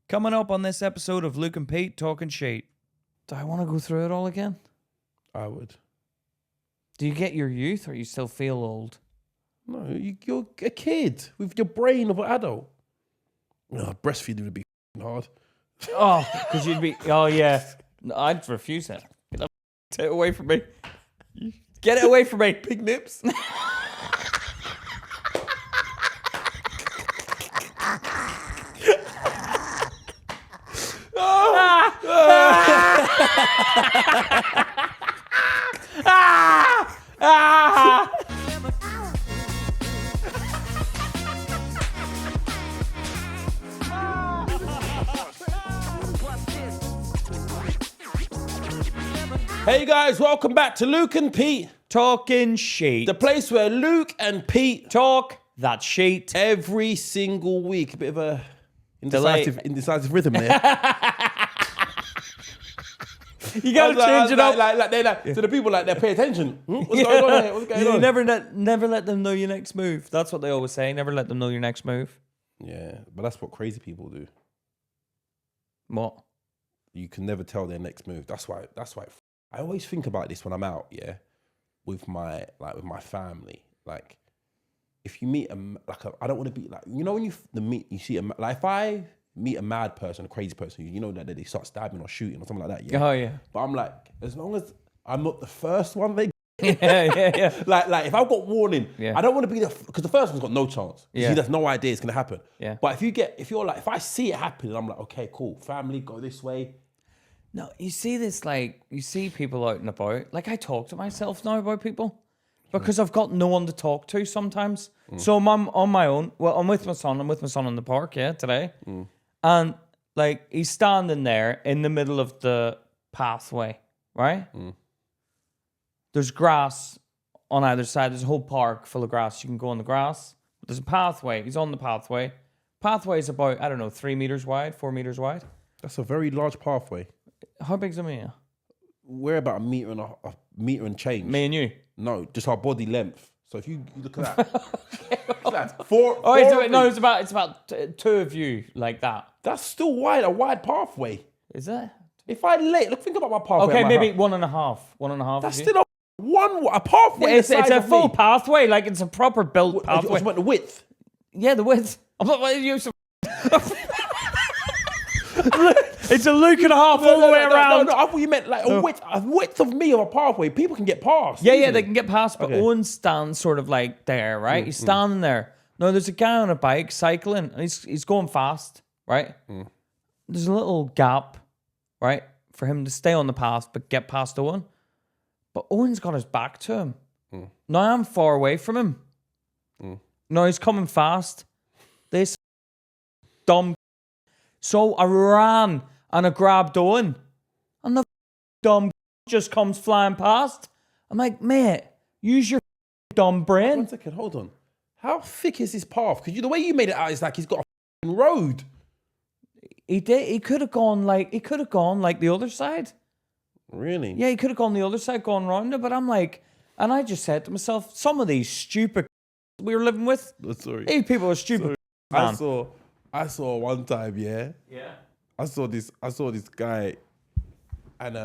Coming up on this episode of Luke and Pete Talking Sheet. Do I want to go through it all again? I would. Do you get your youth or you still feel old? No, you're a kid with your brain of an adult. Breastfeeding would be hard. Oh, because you'd be... Oh, yeah. No, I'd refuse it. Get it away from me. Get it away from me. Pig nips. Hey guys, welcome back to Luke and Pete Talking Sheet. the place where Luke and Pete Talk that sheet. every single week. A bit of a indecisive rhythm there. You gotta change it up. So the people they pay attention. What's going on here? What's going on? Never let them know your next move. That's what they always say. Never let them know your next move. Yeah, but that's what crazy people do. What? You can never tell their next move. That's why I always think about this when I'm out, with my family. Like, if you meet I don't want to be like, you know, when you see if I meet a mad person, a crazy person, you know that they start stabbing or shooting or something like that. Yeah. Oh yeah. But I'm like, as long as I'm not the first one, they. yeah. Like if I've got warning, Yeah. I don't want to be because the first one's got no chance. Yeah. He has no idea it's gonna happen. Yeah. But if I see it happen, I'm like, okay, cool, family, go this way. No, you see this, like, you see people out and about. Like, I talk to myself now about people because I've got no one to talk to sometimes. So I'm on my own. Well, I'm with my son. I'm with my son in the park, today. And, like, he's standing there in the middle of the pathway, right? There's grass on either side. There's a whole park full of grass. You can go on the grass. There's a pathway. He's on the pathway. Pathway is about, 3 meters wide, 4 meters wide. That's a very large pathway. How big's a meter? We're about a meter and change. Me and you? No, just our body length. So if you look at that, four. Oh, it's about two of you like that. That's still a wide pathway. Is it? If I think about my pathway. Okay, maybe house. 1.5. That's still a pathway. It's a full pathway, like it's a proper built pathway. What about the width? Yeah, the width. I'm not letting you. It's a Luke and a half all the way around. No, I thought you meant like a width of me of a pathway. People can get past. Yeah, they can get past, but Owen stands sort of like there, right? He's standing there. No, there's a guy on a bike cycling, and he's going fast, right? There's a little gap, right, for him to stay on the path but get past Owen. But Owen's got his back to him. Now I'm far away from him. No, he's coming fast. This dumb. So I ran and I grabbed Owen, and the dumb just comes flying past. I'm like, mate, use your dumb brain. 1 second, hold on. How thick is this path? Because the way you made it out is like he's got a road. He did. He could have gone like the other side. Really? Yeah, he could have gone the other side, gone round it. But I'm like, and I just said to myself, some of these stupid we were living with, these people are stupid. Man. I saw one time, yeah. I saw this guy, and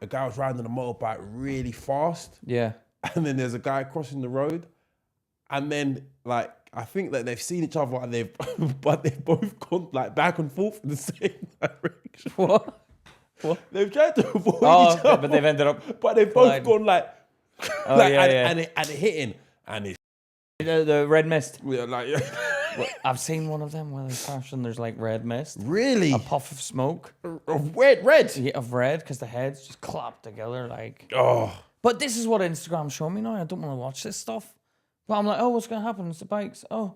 a guy was riding a motorbike really fast. Yeah. And then there's a guy crossing the road, and then like I think that they've seen each other and they've both gone like back and forth in the same direction. What? They've tried to avoid each other, but they've ended up. But they've both gone like, yeah. And it hitting, and it's the red mist. like. I've seen one of them where they crash and there's like red mist. Really? A puff of smoke. Of red? Yeah, of red, because the heads just clapped together like. Oh. But this is what Instagram's showing me now. I don't want to watch this stuff. But I'm like, oh, what's going to happen? It's the bikes. Oh,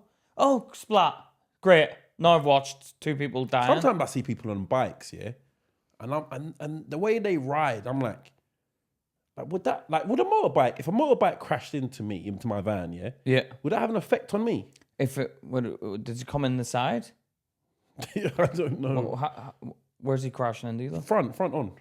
splat. Great. Now I've watched two people dying. Sometimes I see people on bikes, yeah, and the way they ride, I'm like would a motorbike, if a motorbike crashed into my van, yeah, would that have an effect on me? If did it come in the side? I don't know. Where's he crashing into? Either? Front on.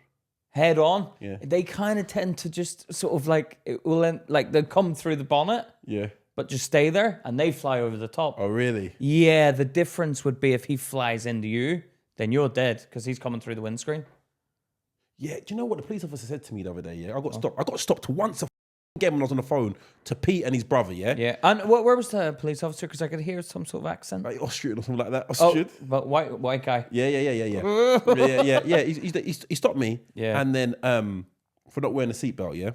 Head on. Yeah. They kind of tend to just sort of like it will end, like they come through the bonnet. Yeah. but just stay there, and they fly over the top. Oh, really? Yeah, the difference would be if he flies into you, then you're dead because he's coming through the windscreen. Yeah, do you know what the police officer said to me the other day? Yeah, I got stopped. I got stopped once again when I was on the phone to Pete and his brother. Yeah. Yeah, and where was the police officer? Because I could hear some sort of accent. Like Austrian or something like that. Austrian. Oh, but white guy. Yeah. yeah. He stopped me. Yeah. And then for not wearing a seatbelt. Yeah.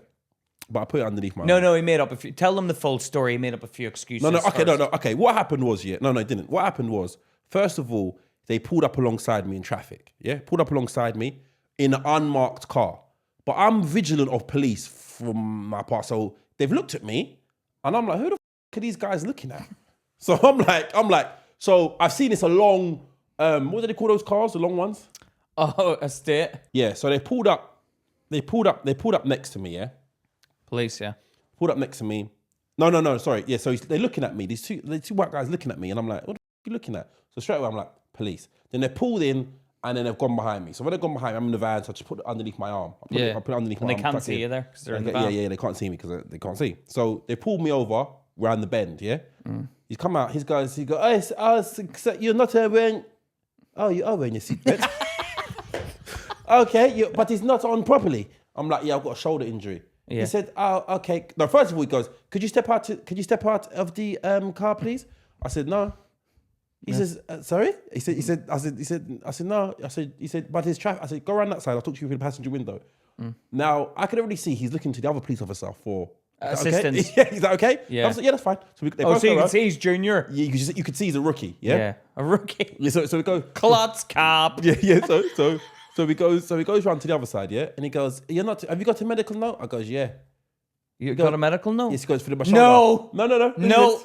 But I put it underneath my. No, he made up a few. Tell them the full story. He made up a few excuses. Okay. What happened was, it didn't. What happened was, first of all, they pulled up alongside me in traffic. Yeah, pulled up alongside me in an unmarked car. But I'm vigilant of police from my part, so they've looked at me, and I'm like, who the are these guys looking at? So I'm like, so I've seen this a long, what do they call those cars? The long ones? Oh, estate. Yeah. So they pulled up next to me. Yeah. Police, yeah. Pulled up next to me. No, sorry. Yeah, so they're looking at me. These two white guys looking at me, and I'm like, what the are you looking at? So straight away, I'm like, police. Then they pulled in, and then they've gone behind me. So when they've gone behind me, I'm in the van, so I just put it underneath my arm. I put it underneath my arm. And they can't see you there because they're in the van. Yeah, they can't see me because they can't see. So they pulled me over round the bend, yeah? He's come out, he goes, you're not wearing, you are wearing your seatbelt. Okay, but it's not on properly. I'm like, yeah, I've got a shoulder injury. Yeah. He said, oh, okay. No, first of all, he goes, could you step out of the car, please? I said, no. He says, sorry? He said, no. He said, but it's traffic. I said, go around that side. I'll talk to you through the passenger window. Now, I could already see he's looking to the other police officer for assistance. Okay? Yeah, is that okay? Yeah. I was like, yeah, that's fine. So you can see he's junior. Yeah, you could see he's a rookie. Yeah, yeah, a rookie. Yeah, so we go Klutz cap. Yeah. So he goes round to the other side. Yeah, and he goes, "You're not. Have you got a medical note?" I goes, "Yeah." You got a medical note? Yes. He goes for my shoulder. No.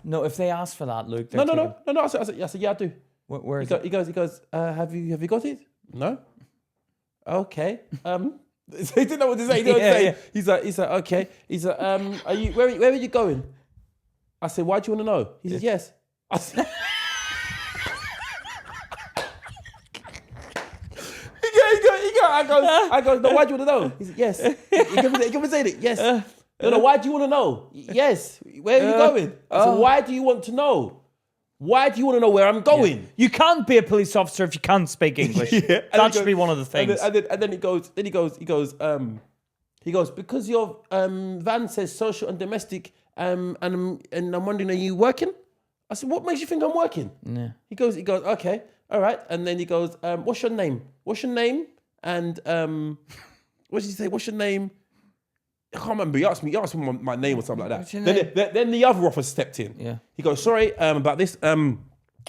No. If they ask for that, Luke. No. I said, yeah, I do. Where is it? He goes. Have you got it? No. Okay. So he didn't know what to say. He didn't know what to say. Yeah. He's like, okay. He's like, are you? Where are you going? I said, why do you want to know? He says, yes. I said, I go, no, why do you want to know? He said, yes. He can say it, yes. No, why do you want to know? Yes. Where are you going? I said, why do you want to know? Why do you want to know where I'm going? Yeah. You can't be a police officer if you can't speak English. That should be one of the things. And then he goes, because your van says social and domestic, and I'm wondering, are you working? I said, what makes you think I'm working? Yeah. He goes, okay, all right. And then he goes, what's your name? And what did he say? What's your name? I can't remember. He asked me my name or something like that. Then the other officer stepped in. Yeah. He goes, sorry about this.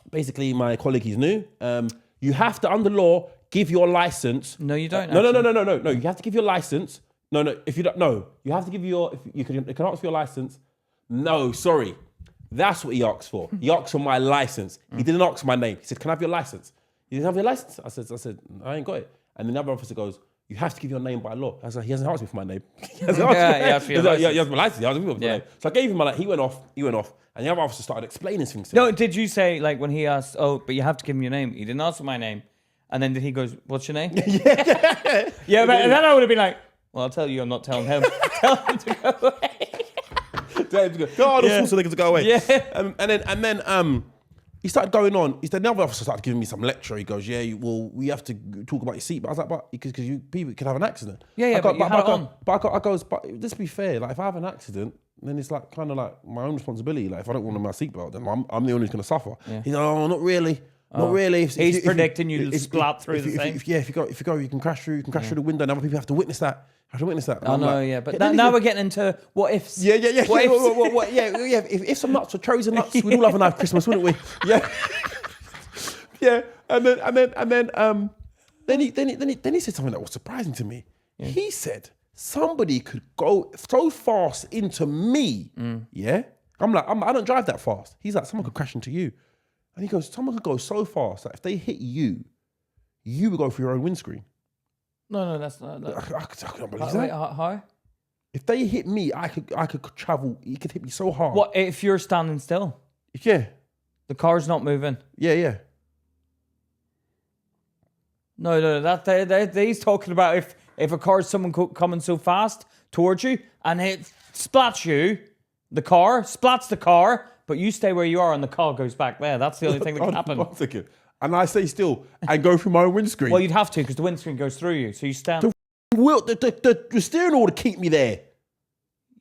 Basically, my colleague is new. You have to, under law, give your license. No, you don't. No. You have to give your license. No. If you don't, no. You have to give your. If you can ask for your license. No, sorry. That's what he asked for. He asked for my license. He didn't ask for my name. He said, "Can I have your license?" He didn't have your license. I said, I ain't got it. And the other officer goes, "You have to give your name by law." I was like, he hasn't asked me for my name. He hasn't asked me. He has my license. He hasn't asked me for my name. So I gave him my license. He went off. And the other officer started explaining things to him. No, did you say, like, when he asked, but you have to give him your name. He didn't ask for my name. And then he goes, what's your name? Yeah, but then I would have been like, well, I'll tell you, I'm not telling him. Tell him to go away. Tell him to go. God, so niggas to go away. Yeah. And then he started going on. The other officer started giving me some lecture. He goes, "Yeah, we have to talk about your seat." But I was like, "But because people could have an accident." Yeah, but you had it on. But let's be fair. Like, if I have an accident, then it's like kind of like my own responsibility. Like, if I don't want my seatbelt, then I'm the only who's going to suffer. Yeah. He's like, "Oh, not really." Not really. He's predicting you'll splat through the thing. If you go, you can crash through the window. And other people have to witness that. I know, yeah. But now we're getting into what ifs. Yeah. What ifs? If some nuts were chosen nuts, we'd all have a nice Christmas, wouldn't we? Yeah. Yeah. And then he said something that was surprising to me. Yeah. He said somebody could go so fast into me. Yeah. I'm like, I don't drive that fast. He's like, someone could crash into you. And he goes, someone could go so fast that if they hit you, you would go through your own windscreen. No, that's not. I can't believe that. How? If they hit me, I could travel. He could hit me so hard. What if you're standing still? Yeah. The car's not moving. Yeah. No. That he's talking about if a car's someone coming so fast towards you and it splats you, the car, splats the car, but you stay where you are and the car goes back there. That's the only thing that can happen. One second. And I stay still and go through my own windscreen. Well, you'd have to because the windscreen goes through you. So you stand. The steering wheel to keep me there.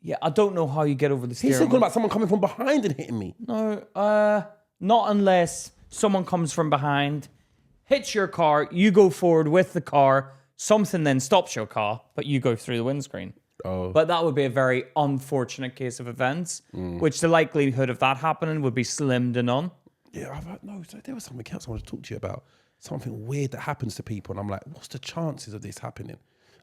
Yeah, I don't know how you get over the steering He's talking about someone coming from behind and hitting me. No, not unless someone comes from behind, hits your car, you go forward with the car, something then stops your car, but you go through the windscreen. Oh. But that would be a very unfortunate case of events, which the likelihood of that happening would be slim to none. Yeah, so there was something else I wanted to talk to you about. Something weird that happens to people. And I'm like, what's the chances of this happening?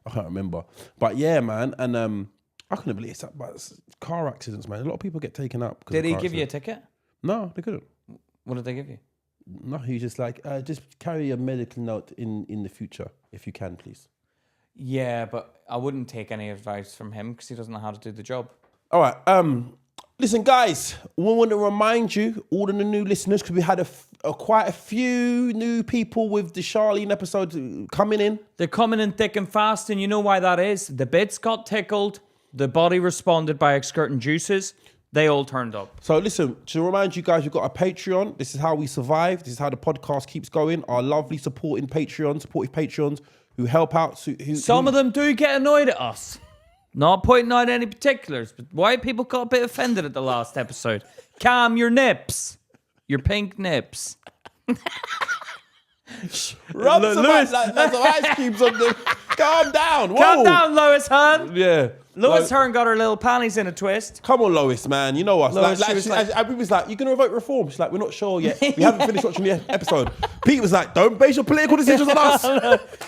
I can't remember. But yeah, man. And I couldn't believe it. But car accidents, man. A lot of people get taken up. Did he give you a ticket? No, they couldn't. What did they give you? No, he was just like, just carry a medical note in the future, if you can, please. Yeah, but I wouldn't take any advice from him because he doesn't know how to do the job. All right. Listen, guys, we want to remind you, all of the new listeners, because we had quite a few new people with the Charlene episode coming in. They're coming in thick and fast, and you know why that is. The bits got tickled, the body responded by excreting juices. They all turned up. So listen, to remind you guys, we've got a Patreon. This is how we survive. This is how the podcast keeps going. Our lovely supportive Patreons who help out. Some of them do get annoyed at us. Not pointing out any particulars, but white people got a bit offended at the last episode. Calm your nips. Your pink nips. Rub some ice cubes on them. Calm down. Whoa. Calm down, Lois Hearn. Yeah. Lois Hearn got her little panties in a twist. Come on, Lois, man. You know us. Lois, was like, you're going to vote reform? She's like, we're not sure yet. We haven't finished watching the episode. Pete was like, don't base your political decisions on us.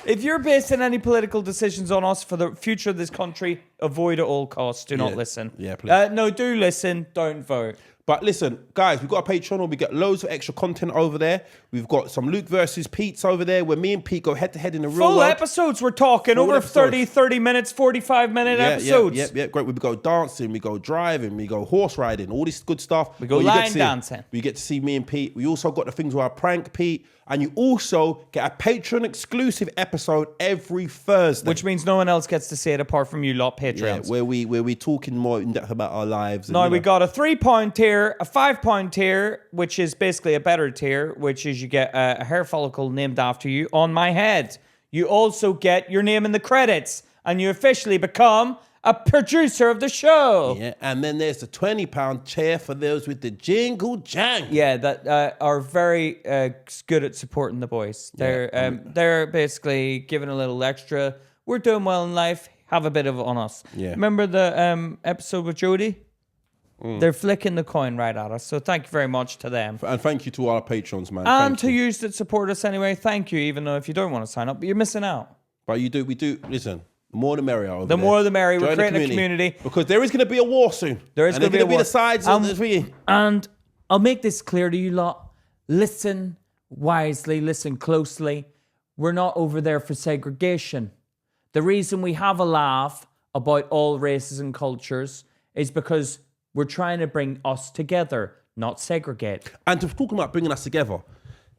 If you're basing any political decisions on us for the future of this country, avoid at all costs. Do not listen. Yeah, please. No, do listen. Don't vote. But listen, guys, we've got a Patreon where we get loads of extra content over there. We've got some Luke versus Pete's over there where me and Pete go head to head in the real world. Full episodes we're talking. Over 30 minutes, 45-minute episodes. Yeah, great. We go dancing, we go driving, we go horse riding, all this good stuff. We go line dancing. We get to see me and Pete. We also got the things where I prank Pete. And you also get a Patreon exclusive episode every Thursday. Which means no one else gets to see it apart from you lot Patreons. Yeah, where we talking more in depth about our lives. Now we got a 3-point tier, a 5-point tier, which is basically a better tier, which is you get a hair follicle named after you on my head. You also get your name in the credits, and you officially become a producer of the show. Yeah, and then there's the £20 chair for those with the jingle jang. Yeah, that are very good at supporting the boys. They're basically giving a little extra. We're doing well in life. Have a bit of it on us. Yeah. Remember the episode with Jody? They're flicking the coin right at us. So thank you very much to them. And thank you to our patrons, man. And to you that support us anyway. Thank you, even though if you don't want to sign up, but you're missing out. But we do, listen. The more the merrier. The more the merrier. We're creating a community. Because there is going to be a war soon. There is going to be the sides of the thing. And I'll make this clear to you lot. Listen wisely, listen closely. We're not over there for segregation. The reason we have a laugh about all races and cultures is because we're trying to bring us together, not segregate. And to talk about bringing us together,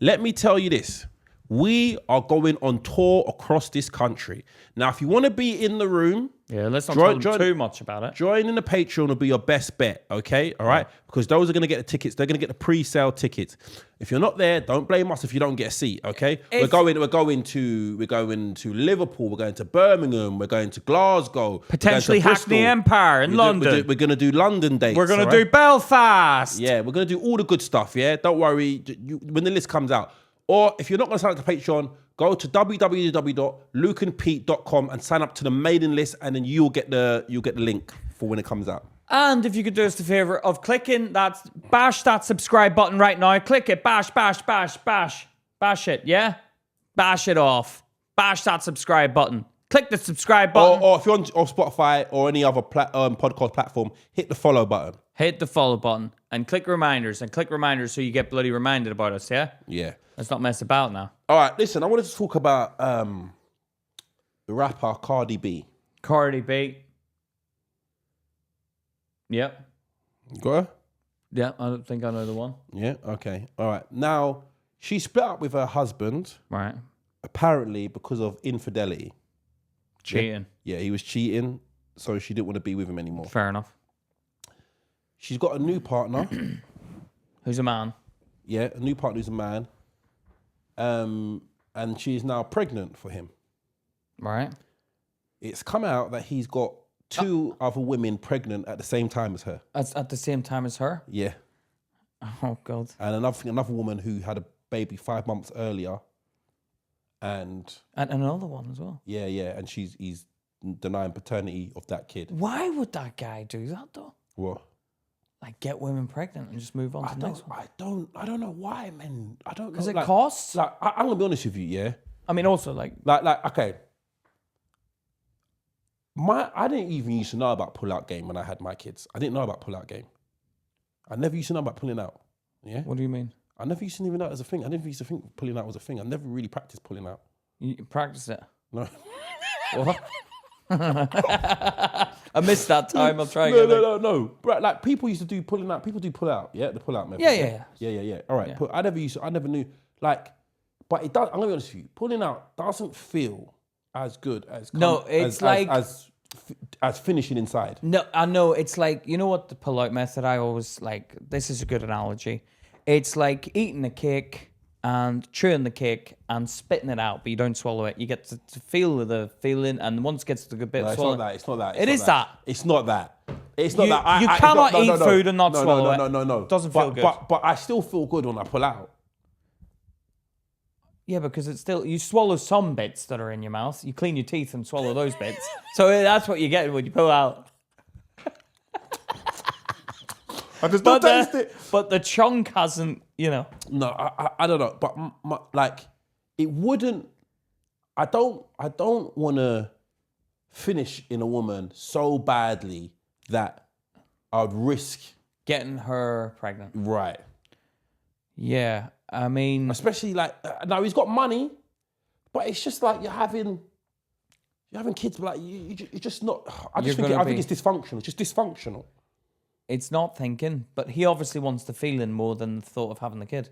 let me tell you this. We are going on tour across this country. Now, if you want to be in the room... Yeah, let's not talk too much about it. Joining the Patreon will be your best bet, okay? All right? Because those are going to get the tickets. They're going to get the pre-sale tickets. If you're not there, don't blame us if you don't get a seat, okay? We're going to Liverpool. We're going to Birmingham. We're going to Glasgow. Potentially Hackney Empire in London. We're going to do London dates. We're going to do Belfast. Yeah, we're going to do all the good stuff, yeah? Don't worry. When the list comes out. Or if you're not going to sign up to Patreon, go to www.lukeandpete.com and sign up to the mailing list, and then you'll get the link for when it comes out. And if you could do us the favor of bash that subscribe button right now. Click it, bash it, yeah? Bash it off. Bash that subscribe button. Click the subscribe button. Or if you're on Spotify or any other podcast platform, hit the follow button. Hit the follow button and click reminders so you get bloody reminded about us, yeah? Yeah. Let's not mess about now. All right, listen, I wanted to talk about the rapper Cardi B. Cardi B. Yep. Got her? Yeah, I don't think I know the one. Yeah, okay. All right. Now, she split up with her husband. Right. Apparently because of infidelity. Cheating. Yeah, he was cheating, so she didn't want to be with him anymore. Fair enough. she's got a new partner. Who's a man? Yeah, a new partner who's a man. And she is now pregnant for him. Right. It's come out that he's got 2 other women pregnant at the same time as her. At the same time as her? Yeah. Oh, God. And another woman who had a baby 5 months earlier. And another one as well. Yeah. And he's denying paternity of that kid. Why would that guy do that, though? What? Like, get women pregnant and just move on to the next one? I don't know why, man. I don't know. Because it costs? Like, I'm going to be honest with you, yeah? I mean, also, like, okay. I didn't even used to know about pull-out game when I had my kids. I didn't know about pull-out game. I never used to know about pulling out. Yeah? What do you mean? I never used to even know it was a thing. I never used to think pulling out was a thing. I never really practiced pulling out. You practiced it? No. What? I missed that time. I'll try again. No. But like people used to do pulling out. People do pull out. Yeah, the pull out method. Yeah. All right. Yeah. I never knew. Like, but it does. I'm gonna be honest with you. Pulling out doesn't feel as good as as finishing inside. No, I know. It's like, you know what, the pull out method. I always like. This is a good analogy. It's like eating a cake and chewing the cake and spitting it out, but you don't swallow it. You get to feel the feeling, and once it gets to the good bit, No, swallow. it's not that. It is that. It's not that. It's not that. You cannot eat food and not swallow it. No. It doesn't feel good. But I still feel good when I pull out. Yeah, because it's still, you swallow some bits that are in your mouth. You clean your teeth and swallow those bits. So that's what you get when you pull out. I just don't taste it. But the chunk hasn't, you know. No, I don't know. But like, it wouldn't. I don't want to finish in a woman so badly that I'd risk getting her pregnant. Right. Yeah, I mean, especially like now he's got money, but it's just like you're having kids, but like you're just not. I think it's dysfunctional. It's just dysfunctional. It's not thinking, but he obviously wants the feeling more than the thought of having the kid.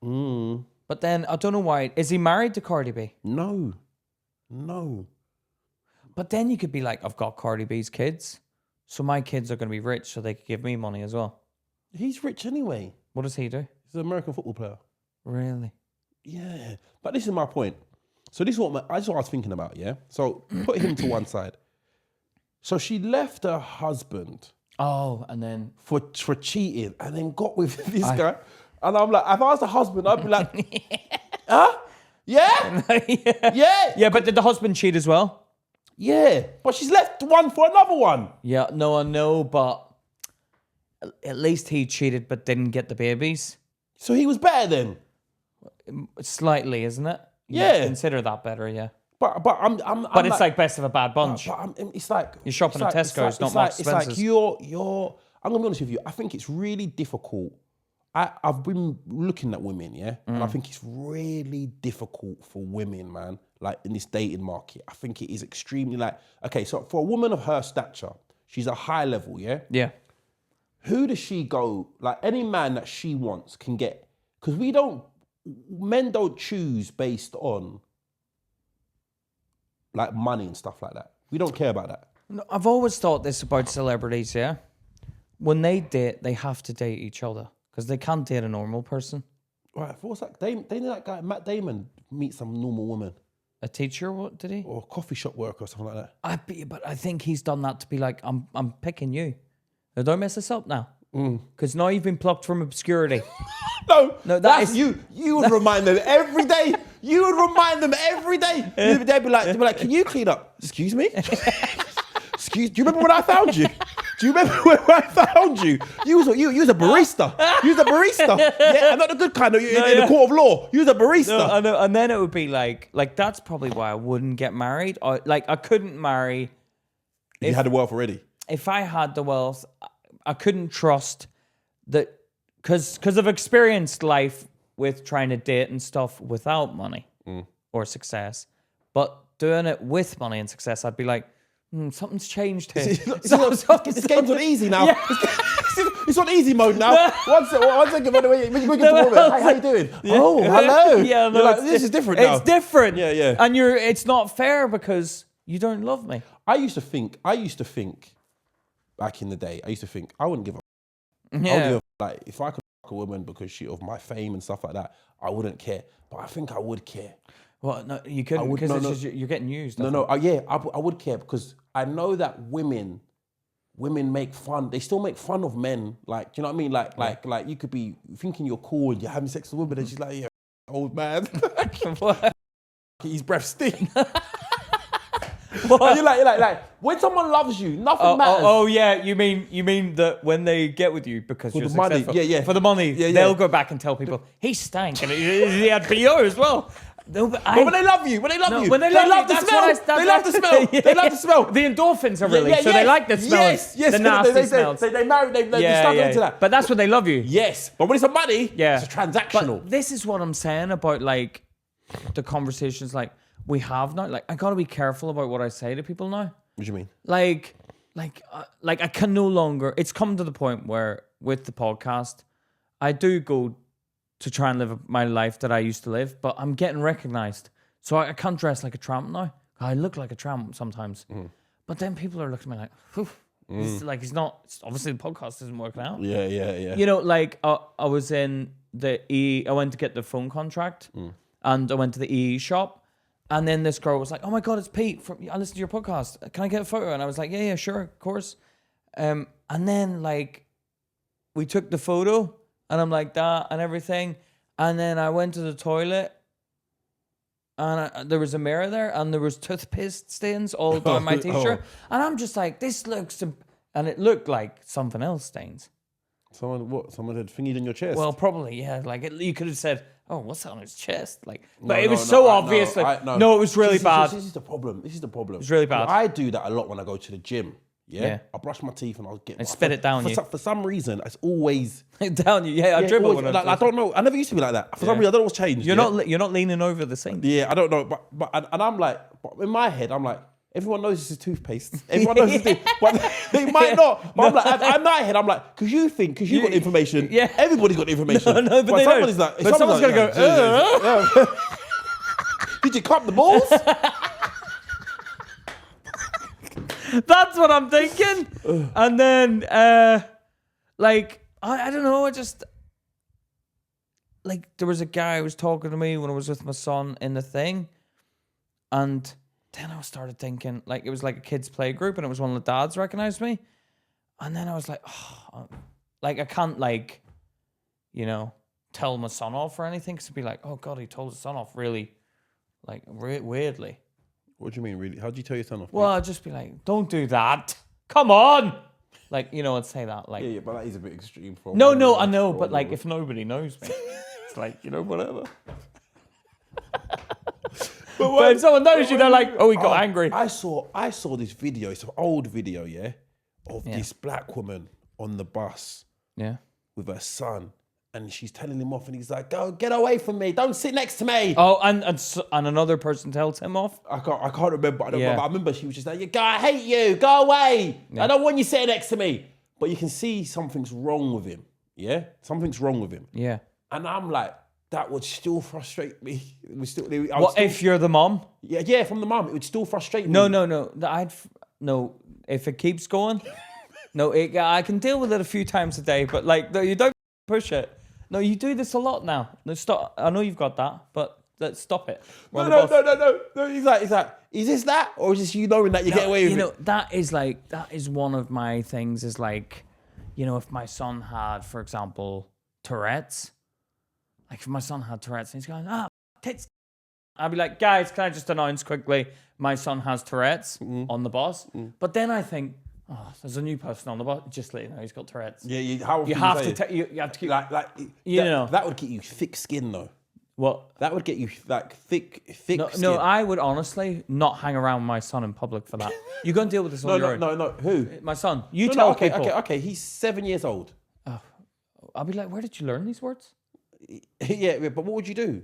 But then I don't know why. Is he married to Cardi B? No. But then you could be like, I've got Cardi B's kids, so my kids are going to be rich, so they could give me money as well. He's rich anyway. What does he do? He's an American football player. Really? Yeah. But this is my point. So this is what I was thinking about, yeah? So put him to one side. So she left her husband. Oh, and then... For cheating, and then got with this guy. And I'm like, if I was the husband, I'd be like, huh? Yeah? Yeah, but did the husband cheat as well? Yeah, but she's left one for another one. Yeah, no, I know, but at least he cheated but didn't get the babies. So he was better then? Slightly, isn't it? Yeah. Consider that better, yeah. But But it's like best of a bad bunch. It's like you're shopping at Tesco's, not Marks and Spencer's. It's like you're. I'm gonna be honest with you. I think it's really difficult. I've been looking at women, yeah, and I think it's really difficult for women, man. Like in this dating market, I think it is extremely like. Okay, so for a woman of her stature, she's a high level, yeah. Yeah. Who does she go? Like any man that she wants can get, because men don't choose based on like money and stuff like that. We don't care about that. No, I've always thought this about celebrities, yeah. When they date, they have to date each other because they can't date a normal person. Right, what's that? They that guy, Matt Damon, meet some normal woman. A teacher, what did he? Or a coffee shop worker or something like that. But I think he's done that to be like, I'm picking you. Now, don't mess this up now. Because now you've been plucked from obscurity. No, that's you. You would remind them every day. You would remind them every day. They'd be like, can you clean up? Excuse me? Do you remember when I found you? Do you remember when I found you? You was a barista. You was a barista. Yeah, not the good kind of in the court of law. You was a barista. No, I know. And then it would be like that's probably why I wouldn't get married. I couldn't marry. If you had the wealth already. If I had the wealth, I couldn't trust that because I've experienced life with trying to date and stuff without money or success. But doing it with money and success, I'd be like, something's changed here. This game's on easy now. Yeah. It's on easy mode now. One second, when you hey, how you doing? Yeah. Oh, hello. Yeah, no, like, this is different now. It's different. Yeah. And it's not fair because you don't love me. I used to think, back in the day, I used to think I wouldn't give a. I would Yeah. give a, like if I could fuck a woman because of my fame and stuff like that, I wouldn't care. But I think I would care. Well, no, you couldn't because you're getting used. I would care because I know that women make fun. They still make fun of men. Like, do you know what I mean? Like you could be thinking you're cool and you're having sex with a woman, and she's like, yeah, old man. What? His breath stink. And you're like, when someone loves you, nothing matters. Oh yeah, you mean that when they get with you because you're the money, successful, for the money, they'll go back and tell people he stank and he had BO as well. No, but when they love you, when they love you, the smell. They love the smell. They love the smell. The endorphins are released, so they like the smell. Yes. The nasty smells. They struggle into that. But that's when they love you. Yes, but when it's a money, it's transactional. But this is what I'm saying about like the conversations like we have now. Like I gotta be careful about what I say to people now. What do you mean? Like I can no longer. It's come to the point where with the podcast, I do go to try and live my life that I used to live, but I'm getting recognized. So I can't dress like a tramp now. I look like a tramp sometimes. But then people are looking at me like, he's like, he's not, obviously the podcast isn't working out. Yeah. You know, like I was in I went to get the phone contract and I went to the EE shop. And then this girl was like, oh my God, it's Pete. I listened to your podcast. Can I get a photo? And I was like, yeah, sure, of course. And then like we took the photo. And I'm like that and everything. And then I went to the toilet and there was a mirror there and there was toothpaste stains all down my t-shirt. And I'm just like, this looks... And it looked like something else stains. Someone had fingered in your chest? Well, probably, yeah. Like you could have said, oh, what's that on his chest? Like, but it was so obvious. No, it was really bad. This is the problem. It's really bad. I do that a lot when I go to the gym. Yeah. I brush my teeth and I'll get... And spit it down you. For some reason, it's always... down you. Yeah, I dribble always, when I don't know. I never used to be like that. For some reason, I don't know what's changed. You're not leaning over the sink. Yeah, I don't know. But I'm like... But in my head, I'm like, everyone knows this is toothpaste. Everyone knows this is... But they might not. But I'm like... In my head, I'm like... Because you've got information. Yeah. Everybody's got information. No, but somebody's like... But someone's going to go... Did you cup the balls? That's what I'm thinking. And then, like, I don't know. I just, like, there was a guy who was talking to me when I was with my son in the thing. And then I started thinking, like, it was like a kids' play group and it was one of the dads recognized me. And then I was like, oh, like, I can't, like, you know, tell my son off or anything. Because it'd be like, oh, God, he told his son off really, like, weirdly. What do you mean, really? How do you tell your son off? Well, I'd just be like, don't do that. Come on. Like, you know, I'd say that. Like, yeah, but that is a bit extreme. No, I know. But like, if nobody knows me, it's like, you know, whatever. But if someone knows you, they're like, oh, he got angry. I saw this video. It's an old video, of this black woman on the bus with her son. And she's telling him off, and he's like, "Go, get away from me! Don't sit next to me!" Oh, and another person tells him off. I can't remember. I remember she was just like, "I hate you! Go away! I don't want you sitting next to me." But you can see something's wrong with him. Yeah, something's wrong with him. Yeah, and I'm like, that would still frustrate me. It would still. If you're the mom? Yeah, from the mom, it would still frustrate me. No. If it keeps going, I can deal with it a few times a day, but like, you don't push it. No, you do this a lot now. No, stop. I know you've got that, but let's stop it. No. He's like, is this that? Or is this you knowing that you get away with it? You know, that is one of my things is like, you know, if my son had, for example, Tourette's, like if my son had Tourette's and he's going, tits. I'd be like, guys, can I just announce quickly, my son has Tourette's on the bus. But then I think, there's a new person on the bus. Just let you know he's got Tourette's. Yeah, you have to keep that would get you thick skin though. What? That would get you like thick skin. No, I would honestly not hang around with my son in public for that. You're going to deal with this on your own. No. Who? My son. Tell people. Okay. He's 7 years old. Oh, I'll be like, where did you learn these words? Yeah, but what would you do?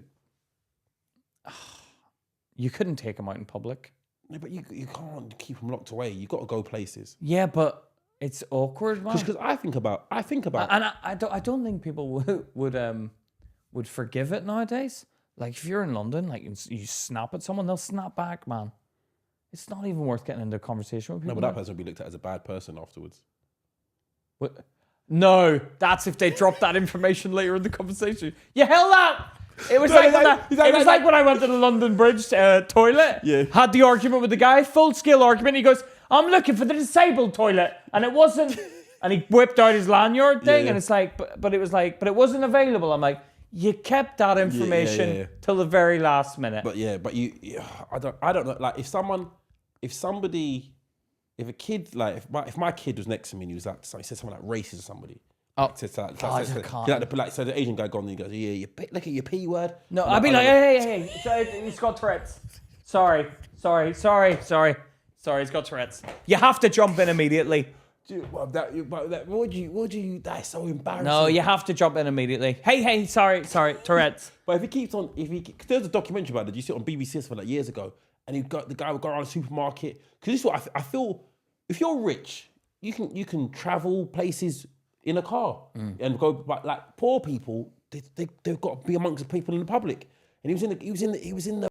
You couldn't take him out in public. No, but you can't keep them locked away. You got to go places. Yeah, but it's awkward, man. Because I think about, and I don't think people would forgive it nowadays. Like if you're in London, like you snap at someone, they'll snap back, man. It's not even worth getting into a conversation with people. No, but that person will be looked at as a bad person afterwards. What? No, that's if they drop that information later in the conversation. You held that. It was like when I went to the London Bridge toilet. Yeah. Had the argument with the guy, full scale argument. He goes, "I'm looking for the disabled toilet," and it wasn't. And he whipped out his lanyard thing, and it's like, but it wasn't available. I'm like, you kept that information till the very last minute. But I don't know. Like if a kid, like if my kid was next to me and he was like, he said something like racist to somebody. Oh, so the Asian guy gone and he goes, yeah, look at your P word. No, I'd be like, hey, he's got Tourette's. Sorry, he's got Tourette's. You have to jump in immediately. Dude, would you? That's so embarrassing. No, you have to jump in immediately. Hey, sorry, Tourette's. But if he keeps on, there's a documentary about it. You see it on BBC for like years ago, and the guy would go around the supermarket. Because this is what I feel. If you're rich, you can travel places in a car and go. But like poor people, they've got to be amongst the people in the public. And he was in the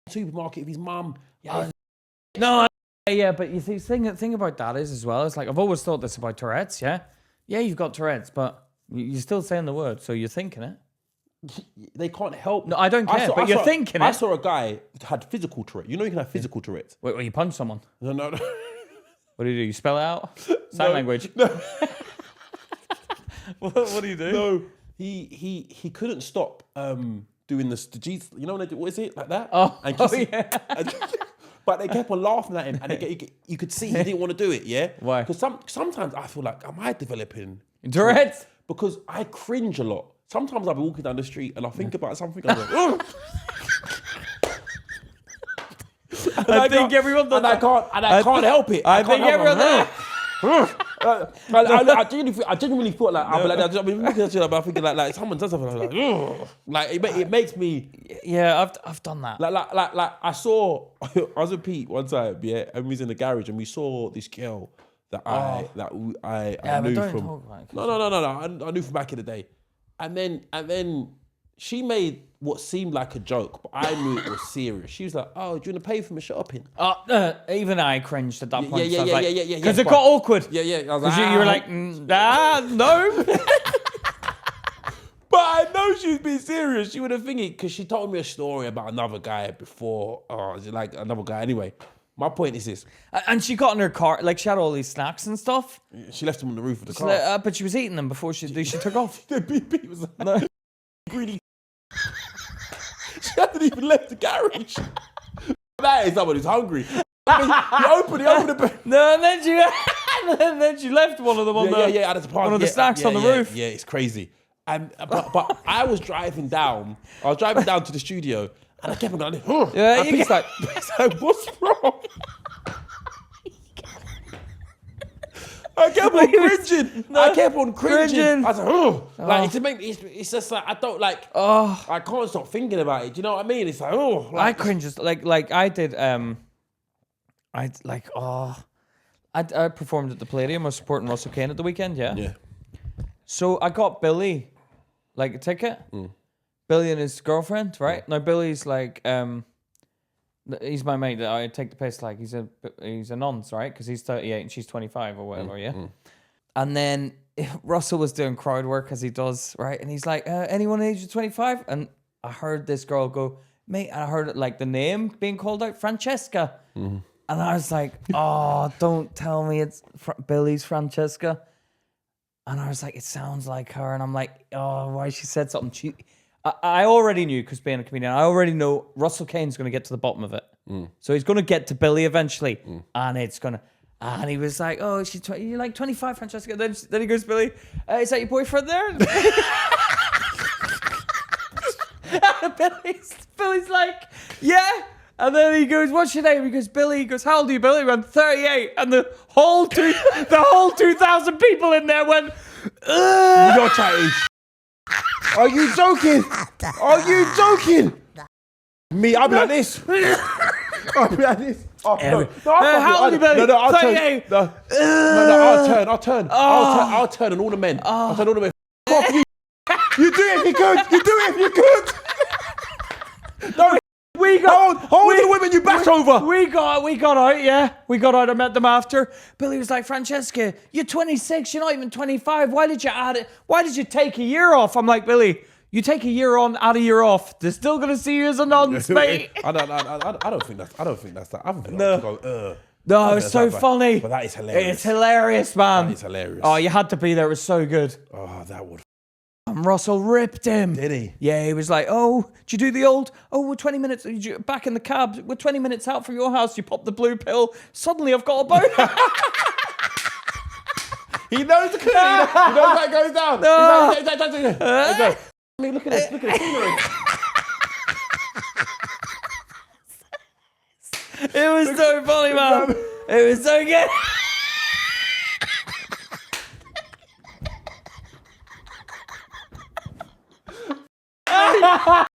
supermarket with his mum. Yeah. Yeah, but you see, the thing about that is as well, it's like, I've always thought this about Tourette's, yeah? Yeah, you've got Tourette's, but you're still saying the word, so you're thinking it. They can't help. No, I don't care, but you're thinking it. I saw a guy who had physical Tourette. You know you can have physical Tourette. Wait, you punch someone? No. What do? You spell it out? Sign language? No. What do you do? No, he couldn't stop doing the G's, you know when they do, what is it, like that? But they kept on laughing at him, and you could see he didn't want to do it, yeah? Why? Because sometimes I feel like, am I developing Tourette? Because I cringe a lot. Sometimes I'll be walking down the street and I'll think about something, I'm like, oh. I think everyone does that. I can't help it. I think everyone does. I genuinely thought like, I've been looking at you, but I'm thinking like someone does something, I'm like, ugh. Like it makes me. Yeah, I've done that. Like I was with Pete one time, yeah, and we was in the garage and we saw this girl that I knew from. No. I knew from back in the day, and then she made what seemed like a joke, but I knew it was serious. She was like, "Oh, do you want to pay for my shopping?" Even I cringed at that point. Yeah. Because it got awkward. Yeah. Because you were like, no. But I know she was being serious. She would have thinking, because she told me a story about another guy before. Like another guy? Anyway, my point is this. And she got in her car, like she had all these snacks and stuff. She left them on the roof of the car. But she was eating them before she took off. The BP was like, no. Greedy. She hadn't even left the garage. That is someone who's hungry. You open the No, and then she left one of them on the snacks on the roof. Yeah, it's crazy. And but I was driving down to the studio, and I kept on going, huh. Yeah, and Pete's like, what's wrong? I kept on cringing. I was like, oh. Like, it's just like, I don't like, I can't stop thinking about it. Do you know what I mean? It's like, oh. Like, I cringe just, like I did, I performed at the Palladium. I was supporting Russell Kane at the weekend, yeah. So I got Billy, like, a ticket. Billy and his girlfriend, right? Now, Billy's like, he's my mate that I take the piss like. He's a nonce, right? Because he's 38 and she's 25 or whatever, yeah? And then Russell was doing crowd work as he does, right? And he's like, anyone age of 25? And I heard this girl go, mate, and I heard like the name being called out, Francesca. And I was like, oh, don't tell me it's Billy's Francesca. And I was like, it sounds like her. And I'm like, oh, why she said something. I already knew, because being a comedian, I already know Russell Kane's going to get to the bottom of it. So he's going to get to Billy eventually. And it's going to... And he was like, oh, you're like 25, Francesca. Then he goes, Billy, is that your boyfriend there? Billy's like, yeah. And then he goes, what's your name? He goes, Billy. He goes, how old are you, Billy? He went, 38. And the whole 2,000 people in there went, ugh. You're chatting. Are you joking? Me, I'll be like this. I'll be like this. Oh, no, how old are you, Billy? No, I'll 38. turn. I'll turn. I'll turn on all the men. I'll turn on all the men. Fuck you. You do it if you could. No. Hold the women you bash over. We got out, yeah. We got out. I met them after. Billy was like, Francesca, you're 26. You're not even 25. Why did you add it? Why did you take a year off? I'm like, Billy, you take a year on, add a year off. They're still gonna see you as a nonce, mate. I don't think that's that. I think no. Go, no, it's so funny. But that is hilarious. It's hilarious, man. That is hilarious. Oh, you had to be there. It was so good. Oh, that would. And Russell ripped him. Did he? Yeah, he was like, oh, did you do the old, we're 20 minutes, back in the cab, we're 20 minutes out from your house, you pop the blue pill, suddenly I've got a boner. He knows the clue. He knows how it goes down. No. Look at this. Look at the scenery. It was so funny, man. It was so good. Catch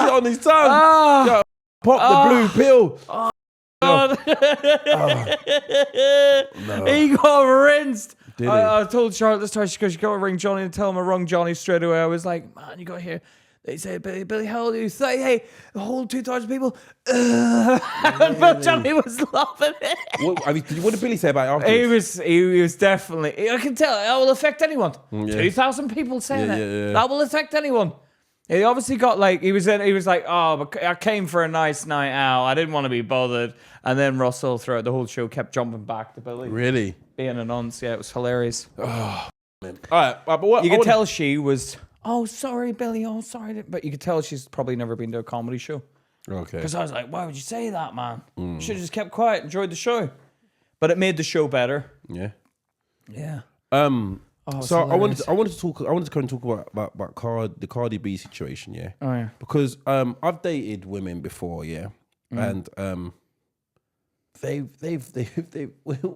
it on his tongue. Yo, pop the blue pill. God. No. He got rinsed. Did he? I told Charlotte this time, she goes, you got to ring Johnny and tell him I rung Johnny straight away. I was like, man, you got to hear. They say, Billy, how old are you? Hey, the whole 2,000 people. But Johnny was loving it. What did Billy say about it afterwards? He was definitely, I can tell, that will affect anyone. Yeah. 2,000 people saying it. Yeah. That will affect anyone. He obviously got like, he was like, oh, but I came for a nice night out. I didn't want to be bothered. And then Russell, throughout the whole show, kept jumping back to Billy. Really? Being a nonce, yeah, it was hilarious. Oh, man. All right, but what you could tell she was, oh, sorry, Billy, oh, sorry. But you could tell she's probably never been to a comedy show. Okay. Because I was like, why would you say that, man? You should have just kept quiet, enjoyed the show. But it made the show better. Yeah. Yeah. So I wanted to come and talk about the Cardi B situation, yeah. Oh yeah. Because I've dated women before, yeah, and they've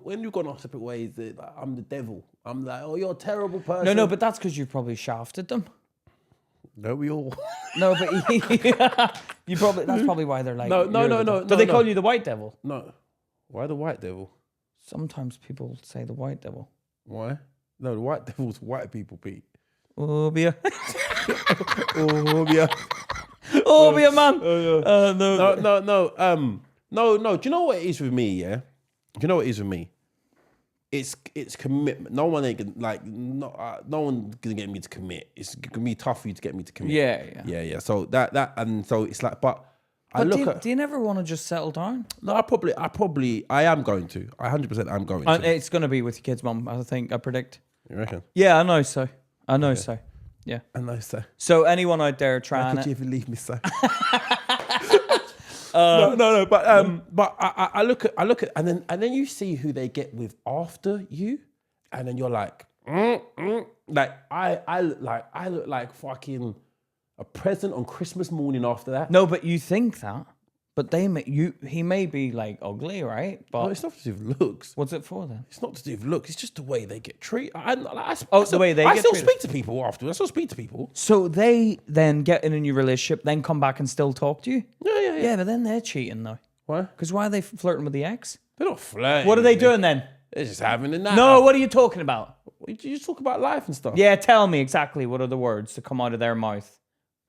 when you've gone opposite ways, like, I'm the devil. I'm like, oh, you're a terrible person. No, but that's because you probably shafted them. No, we all. No, but you probably that's probably why they're like. No. Do they call you the white devil? No. Why the white devil? Sometimes people say the white devil. Why? No, the white devil's white people, Pete. Obia. Obia. Obia, man. No. Do you know what it is with me? Yeah. Do you know what it is with me? It's commitment. No one one's gonna get me to commit. It's gonna be tough for you to get me to commit. Yeah. So that and so it's like, but I look at. Do you never want to just settle down? No, I am going to. I 100% am going to. It's gonna be with your kid's mum. I predict. You reckon? Yeah, I know so. Yeah. I know so. So anyone out there trying How could you even leave me so? No. But I look at and then you see who they get with after you, and then you're like, like I look like fucking a present on Christmas morning after that. No, but you think that, but he may be like ugly, right? But no, it's not to do with looks. What's it for then? It's not to do with looks. It's just the way they get treated. The way they get treated. I still speak to people afterwards. I still speak to people. So they then get in a new relationship, then come back and still talk to you? Yeah. Yeah, but then they're cheating though. Why? Because why are they flirting with the ex? They're not flirting. What are they doing then? They're just having a night. No, what are you talking about? You just talk about life and stuff. Yeah, tell me exactly what are the words that come out of their mouth.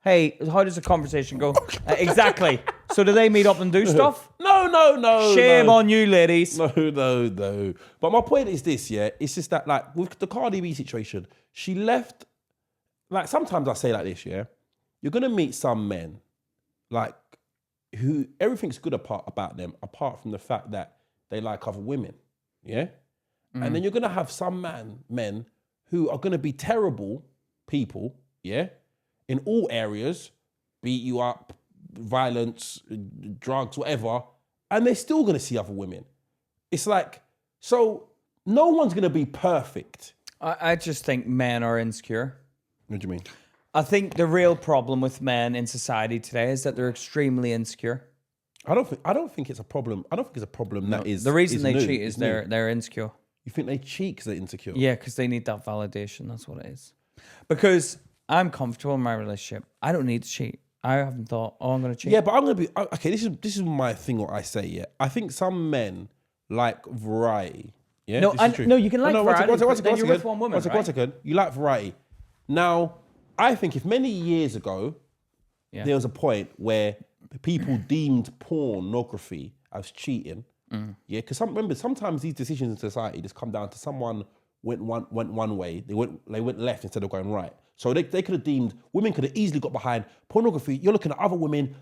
Hey, how does the conversation go? Exactly. So do they meet up and do stuff? No. Shame on you, ladies. No. But my point is this, yeah? It's just that, like, with the Cardi B situation, she left, like, sometimes I say like this, yeah? You're going to meet some men, like, who everything's good about them, apart from the fact that they like other women, yeah? And then you're going to have some men who are going to be terrible people, yeah? In all areas, beat you up, violence, drugs, whatever, and they're still going to see other women. It's like, so no one's going to be perfect. I just think men are insecure. What do you mean? I think the real problem with men in society today is that they're extremely insecure. I don't think it's a problem. I don't think it's a problem that is. The reason they new. cheat is they're insecure. You think they cheat because they're insecure? Yeah, because they need that validation. That's what it is. Because I'm comfortable in my relationship. I don't need to cheat. I haven't thought, I'm going to cheat. Yeah, but I'm going to be... Okay, this is my thing, what I say, yeah. I think some men like variety. Yeah? No, you can like variety, then you're with one woman, One second. You like variety. Now, I think if many years ago, there was a point where people deemed pornography as cheating. Yeah, because remember, sometimes these decisions in society just come down to someone went one way, they went left instead of going right. So they could have deemed, women could have easily got behind pornography. You're looking at other women.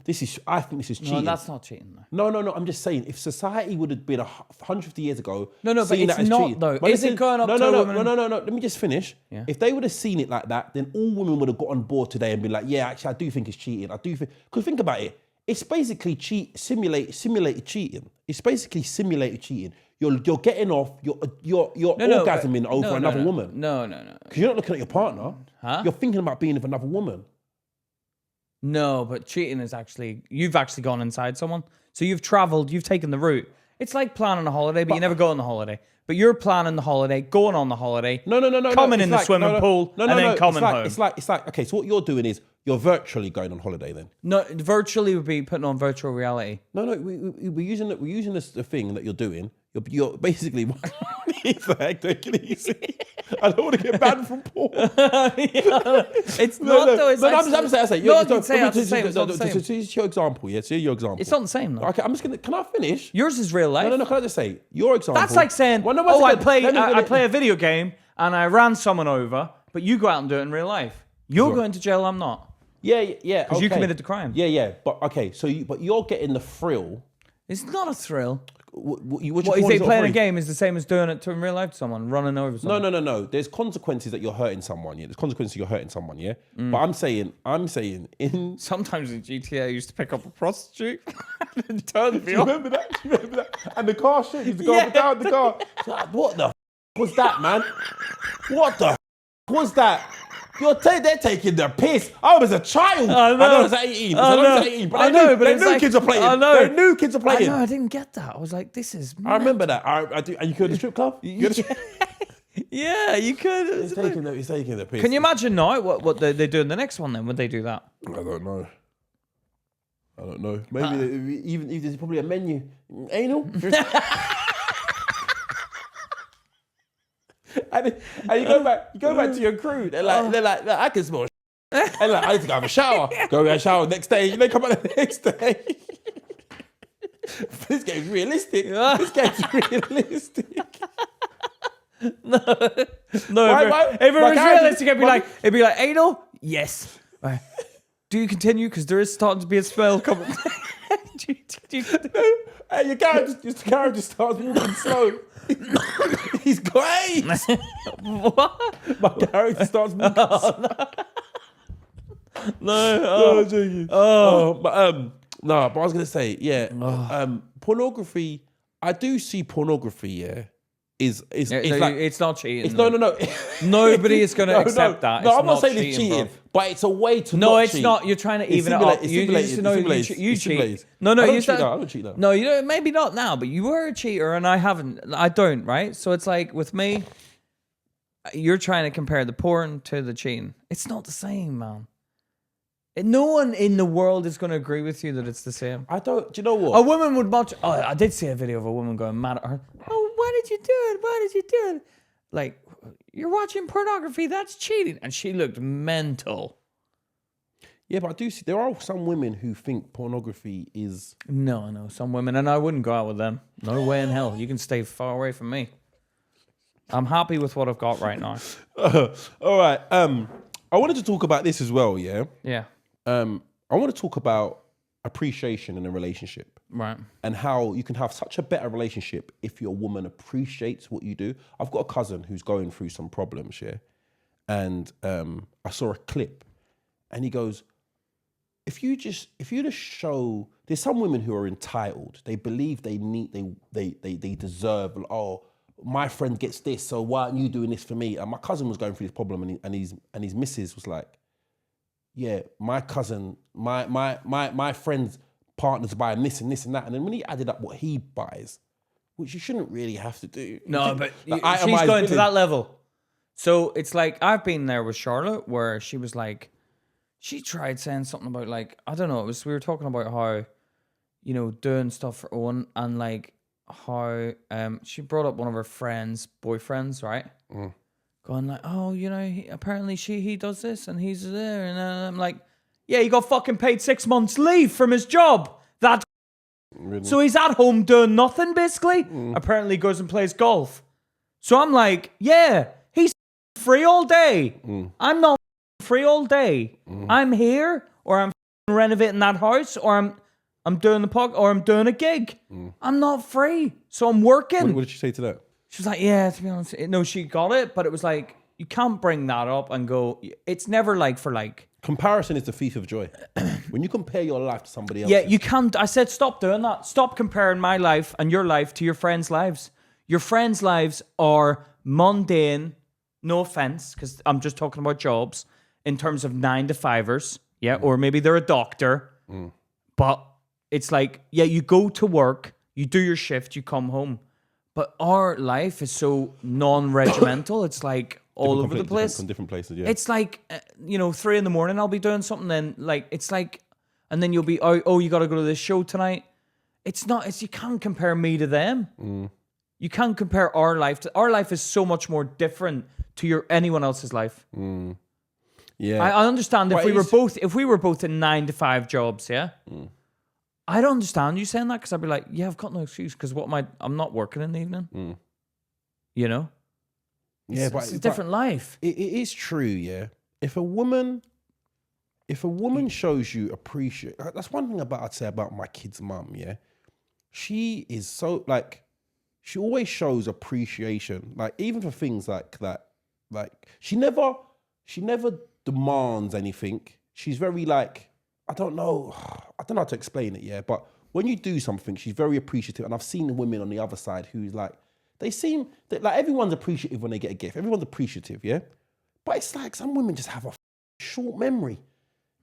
I think this is cheating. No, that's not cheating. No. I'm just saying, if society would have been 150 years ago, but it's not cheating, though. Is it going up to a woman? No. Let me just finish. Yeah. If they would have seen it like that, then all women would have got on board today and been like, yeah, actually, I do think it's cheating. Because think about it. It's basically simulated cheating. It's basically simulated cheating. You're getting off. You're orgasming over another woman. No. Because you're not looking at your partner. Huh? You're thinking about being with another woman. No, but cheating is you've actually gone inside someone. So you've traveled. You've taken the route. It's like planning a holiday, but you never go on the holiday. But you're planning the holiday, going on the holiday. No. Coming in the swimming pool, and then coming home. It's like, okay, so what you're doing is you're virtually going on holiday then. No, virtually would be putting on virtual reality. No, we're using the thing that you're doing. You're basically take it easy. I don't want to get banned from porn. It's not though. It's I'm saying. It's It's your example. Yeah, your example. It's not the same though. Okay, I'm just gonna. Can I finish? Yours is real life. No. Can I just say your example? That's like saying, I play a video game and I ran someone over, but you go out and do it in real life. You're going to jail. I'm not. Yeah. Because you committed the crime. Yeah. But okay, but you're getting the thrill. It's not a thrill. What you think playing a game is the same as doing it in real life to someone, running over someone? No. There's consequences that you're hurting someone. Yeah, there's consequences you're hurting someone. Yeah, but I'm saying in sometimes in GTA I used to pick up a prostitute and turn me on. Remember that? And the car shit used to go up and down the car. What the was that, man? What the was that? They're taking their piss. I was a child. I know it's 18. But they knew kids are playing. They knew kids are playing. I didn't get that. I was like, this is mad. I remember that. I do. And you could at the strip club? Yeah, you could. He's taking the piss. Can you imagine now what they do in the next one then? Would they do that? I don't know. Maybe even there's probably a menu. Anal? And you go back to your crew. They're like, I can smell. And like, I need to go have a shower. Go have a shower next day. You come back the next day. This game's realistic. No. If it was realistic, it'd be like anal. Yes. Right. Do you continue? Because there is starting to be a smell coming. Your character starts moving slow. He's great. What? My character starts moving slow. But I was gonna say, pornography. I do see pornography. Yeah, is it's not cheating. No. Nobody is going to accept that. No, I'm not saying it's cheating, but it's a way to. No, it's not. You're trying to even it up. You cheat. No, you said I don't cheat now. No, you don't. Maybe not now, but you were a cheater, and I haven't. I don't. Right. So it's like with me, you're trying to compare the porn to the cheating. It's not the same, man. No one in the world is going to agree with you that it's the same. I don't. Do you know what? A woman would watch. Oh, I did see a video of a woman going mad at her. Oh, why did you do it? Why did you do it? Like, you're watching pornography. That's cheating. And she looked mental. Yeah, but I do see there are some women who think pornography is. No, some women, and I wouldn't go out with them. No way in hell. You can stay far away from me. I'm happy with what I've got right now. All right. I wanted to talk about this as well. Yeah. Yeah. I want to talk about appreciation in a relationship. Right. And how you can have such a better relationship if your woman appreciates what you do. I've got a cousin who's going through some problems, yeah. And I saw a clip and he goes, if you just show, there's some women who are entitled. They believe they deserve, oh, my friend gets this, so why aren't you doing this for me? And my cousin was going through this problem and his missus was like, yeah, my cousin, my friend's partner's buying this and this and that. And then when he added up what he buys, which you shouldn't really have to do. No, but she's going to that level. So it's like, I've been there with Charlotte where she was like, she tried saying something about like, I don't know, we were talking about how, you know, doing stuff for Owen and like how she brought up one of her friends' boyfriends, right? going like, oh, apparently he does this and he's there. And I'm like, yeah, he got fucking paid 6 months leave from his job. Really? So he's at home doing nothing, basically. Apparently he goes and plays golf. So I'm like, yeah, he's free all day. I'm not free all day. I'm here, or I'm renovating that house, or I'm doing the podcast, or I'm doing a gig. I'm not free, so I'm working. What did she say to that? She was like, yeah, to be honest, no, she got it, but it was like, you can't bring that up and go, it's never like for like. Comparison is the thief of joy. When you compare your life to somebody else. Yeah, you can't. I said, stop doing that. Stop comparing my life and your life to your friends' lives. Your friends' lives are mundane, no offense, because I'm just talking about jobs, in terms of 9-to-5ers, yeah, or maybe they're a doctor, but it's like, yeah, you go to work, you do your shift, you come home. But our life is so non-regimental. It's like all over the place. From different places, yeah. It's like, 3 a.m, I'll be doing something. Then like, it's like, and then you'll be, oh, you got to go to this show tonight. You can't compare me to them. You can't compare our life our life is so much more different to anyone else's life. Yeah. I understand if we were both in 9-to-5 jobs, yeah. I don't understand you saying that, because I'd be like, yeah, I've got no excuse, because I'm not working in the evening. Yeah, it's a different life. It is true, yeah. If a woman shows you appreciation, that's one thing I'd say about my kid's mum, yeah. She is so, like, she always shows appreciation, like, even for things like that. Like, she never demands anything. She's very, like, I don't know how to explain it, yeah, but when you do something, she's very appreciative. And I've seen women on the other side who's like, they seem that, like, everyone's appreciative when they get a gift. Everyone's appreciative, yeah? But it's like some women just have a short memory.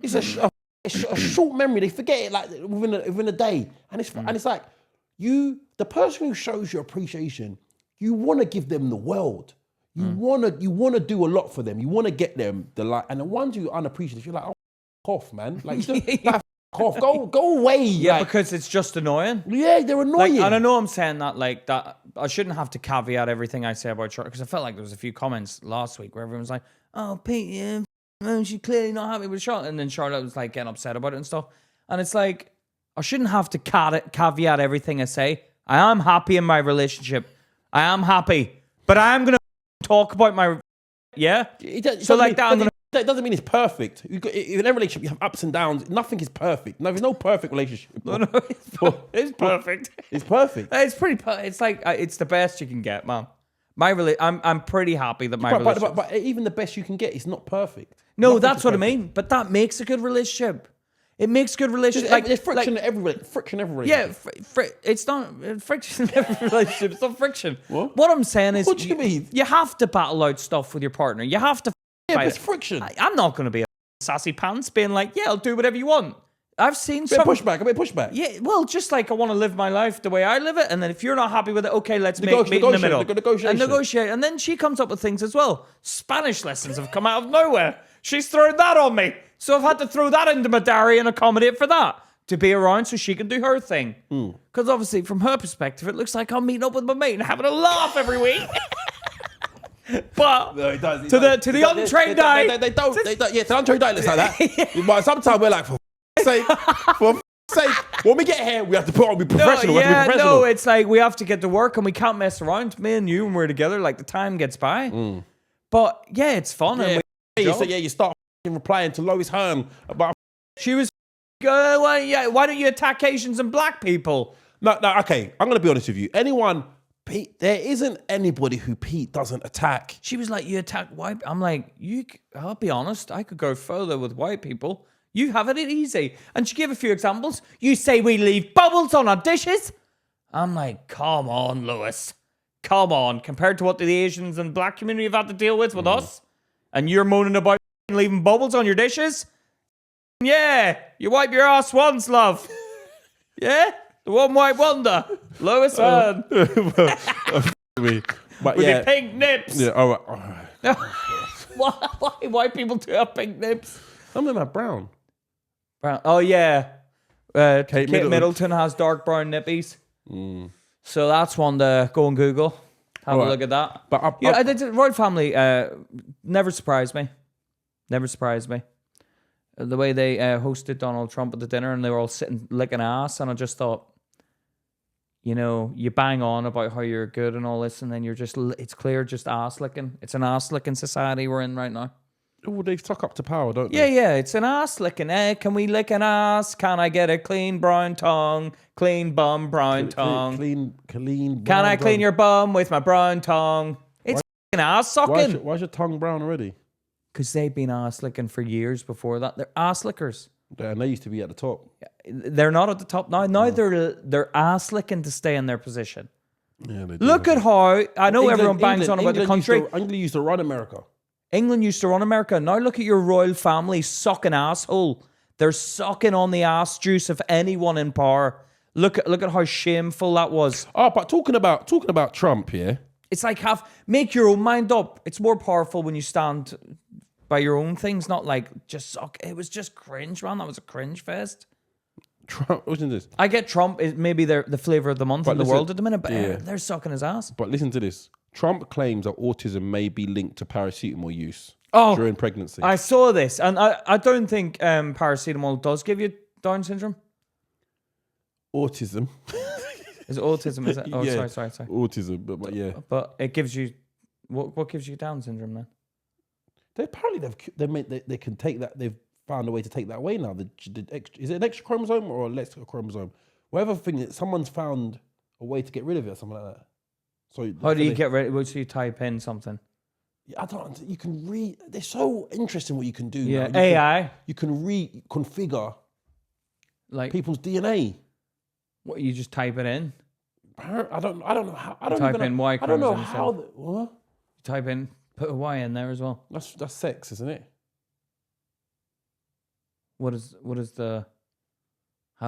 It's a short memory. They forget it like within a day. And it's like, the person who shows you appreciation, you want to give them the world. You want to do a lot for them. You want to get them the light. And the ones who are unappreciative, you're like, off, man. Like, you just, like, off. Go away. Yeah, like, because it's just annoying. Yeah, they're annoying. Like, and I know I'm saying that, like, that I shouldn't have to caveat everything I say about Charlotte, because I felt like there was a few comments last week where everyone was like, oh, Pete, yeah, she's clearly not happy with Charlotte. And then Charlotte was like getting upset about it and stuff. And it's like, I shouldn't have to caveat everything I say. I am happy in my relationship. I am happy. But I am going to talk about my... Yeah? So like that, that doesn't mean it's perfect. In every relationship, you have ups and downs. Nothing is perfect. No, there's no perfect relationship. No, it's perfect. It's perfect. It's pretty. It's like it's the best you can get, man. I'm pretty happy that my relationship. But even the best you can get is not perfect. No, that's what I mean. But that makes a good relationship. It makes good relationship. Like there's friction in every relationship. Yeah, it's not friction in every relationship. It's not friction. What I'm saying is, what do you mean? You have to battle out stuff with your partner. You have to. Yeah, but it's friction. I'm not going to be a sassy pants being like, yeah, I'll do whatever you want. I've seen some pushback. Yeah, well, just like I want to live my life the way I live it, and then if you're not happy with it, okay, let's meet in the middle and negotiate. And then she comes up with things as well. Spanish lessons have come out of nowhere. She's thrown that on me, so I've had to throw that into my diary and accommodate for that to be around so she can do her thing. Because obviously, from her perspective, it looks like I'm meeting up with my mate and having a laugh every week. But no, it does. To the untrained eye, they don't. Yeah, to the untrained eye, it's like that. But sometimes we're like, for sake, when we get here, we have to put on be professional. No, it's like we have to get to work and we can't mess around. Me and you, when we're together, like the time gets by. But yeah, it's fun. Yeah, you start replying to Lois Hearn about. She was, why don't you attack Asians and black people? No, okay. I'm gonna be honest with you. Pete, there isn't anybody who Pete doesn't attack. She was like, you attack white. I'm like, I'll be honest, I could go further with white people. You have it easy. And she gave a few examples. You say we leave bubbles on our dishes. I'm like, come on, Lewis. Come on. Compared to what the Asians and black community have had to deal with us. And you're moaning about leaving bubbles on your dishes. Yeah, you wipe your ass once, love. Yeah? The one white wonder, Lois Hearn. With your pink nips. Yeah, all right. Why white people do have pink nips? Some of them are brown. Oh, yeah. Kate Middleton has dark brown nippies. So that's one to go and Google. Have a look at that. But the royal family never surprised me. Never surprised me. The way they hosted Donald Trump at the dinner and they were all sitting licking ass, and I just thought, you know, you bang on about how you're good and all this, and then you're just, it's clear, just ass licking. It's an ass licking society we're in right now. Oh, they suck up to power, don't they? Yeah, it's an ass licking. Can we lick an ass? Can I get a clean brown tongue? Clean bum, brown tongue. Clean. Can I clean your bum with my brown tongue? It's fucking ass sucking. Why's your tongue brown already? Because they've been ass licking for years before that. They're ass lickers. Yeah, and they used to be at the top. They're not at the top now. Now they're ass licking to stay in their position. Yeah, they do. Look at how I know everyone bangs on about the country. England used to run America. England used to run America. Now look at your royal family sucking asshole. They're sucking on the ass juice of anyone in power. Look at how shameful that was. Oh, but talking about Trump, yeah. It's like make your own mind up. It's more powerful when you stand by your own things, not like just suck. It was just cringe, man. That was a cringe fest. Trump, listen to this. I get Trump is maybe they're the flavor of the month in the world at the minute, but they're sucking his ass. But listen to this. Trump claims that autism may be linked to paracetamol use during pregnancy. I saw this, and I don't think paracetamol does give you Down syndrome. Autism. Is it autism? Is it? Oh, yeah, sorry. Autism, but yeah. But it gives you what gives you Down syndrome then? They can take that. They've found a way to take that away now. Is it an extra chromosome or a less chromosome? Whatever thing, someone's found a way to get rid of it or something like that. So how do you get rid of it? So you type in something. Yeah, I don't. You can read. They're so interesting what you can do. Yeah, now. AI. You can reconfigure like people's DNA. What, you just type it in? I don't know how. I don't type even in Y I don't know chromosome. how. What? You type in, put a Y in there as well. That's sex, isn't it? How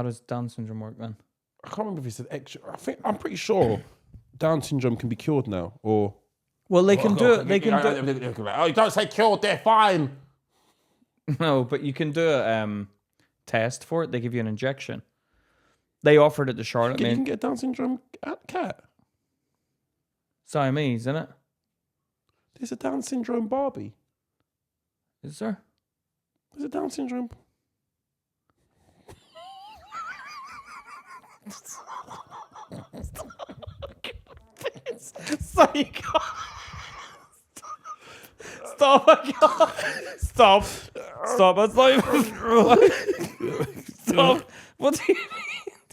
does Down syndrome work then? I can't remember if it's an extra. I'm pretty sure Down syndrome can be cured now, or well, they can do it. They can do. Oh, don't say cured. They're fine. No, but you can do a test for it. They give you an injection. They offered it to Charlotte. You can get Down syndrome cat. Siamese, isn't it? There's a Down syndrome Barbie. Is there? There's a Down syndrome. Stop! Stop! That's not even. Stop! What do you mean?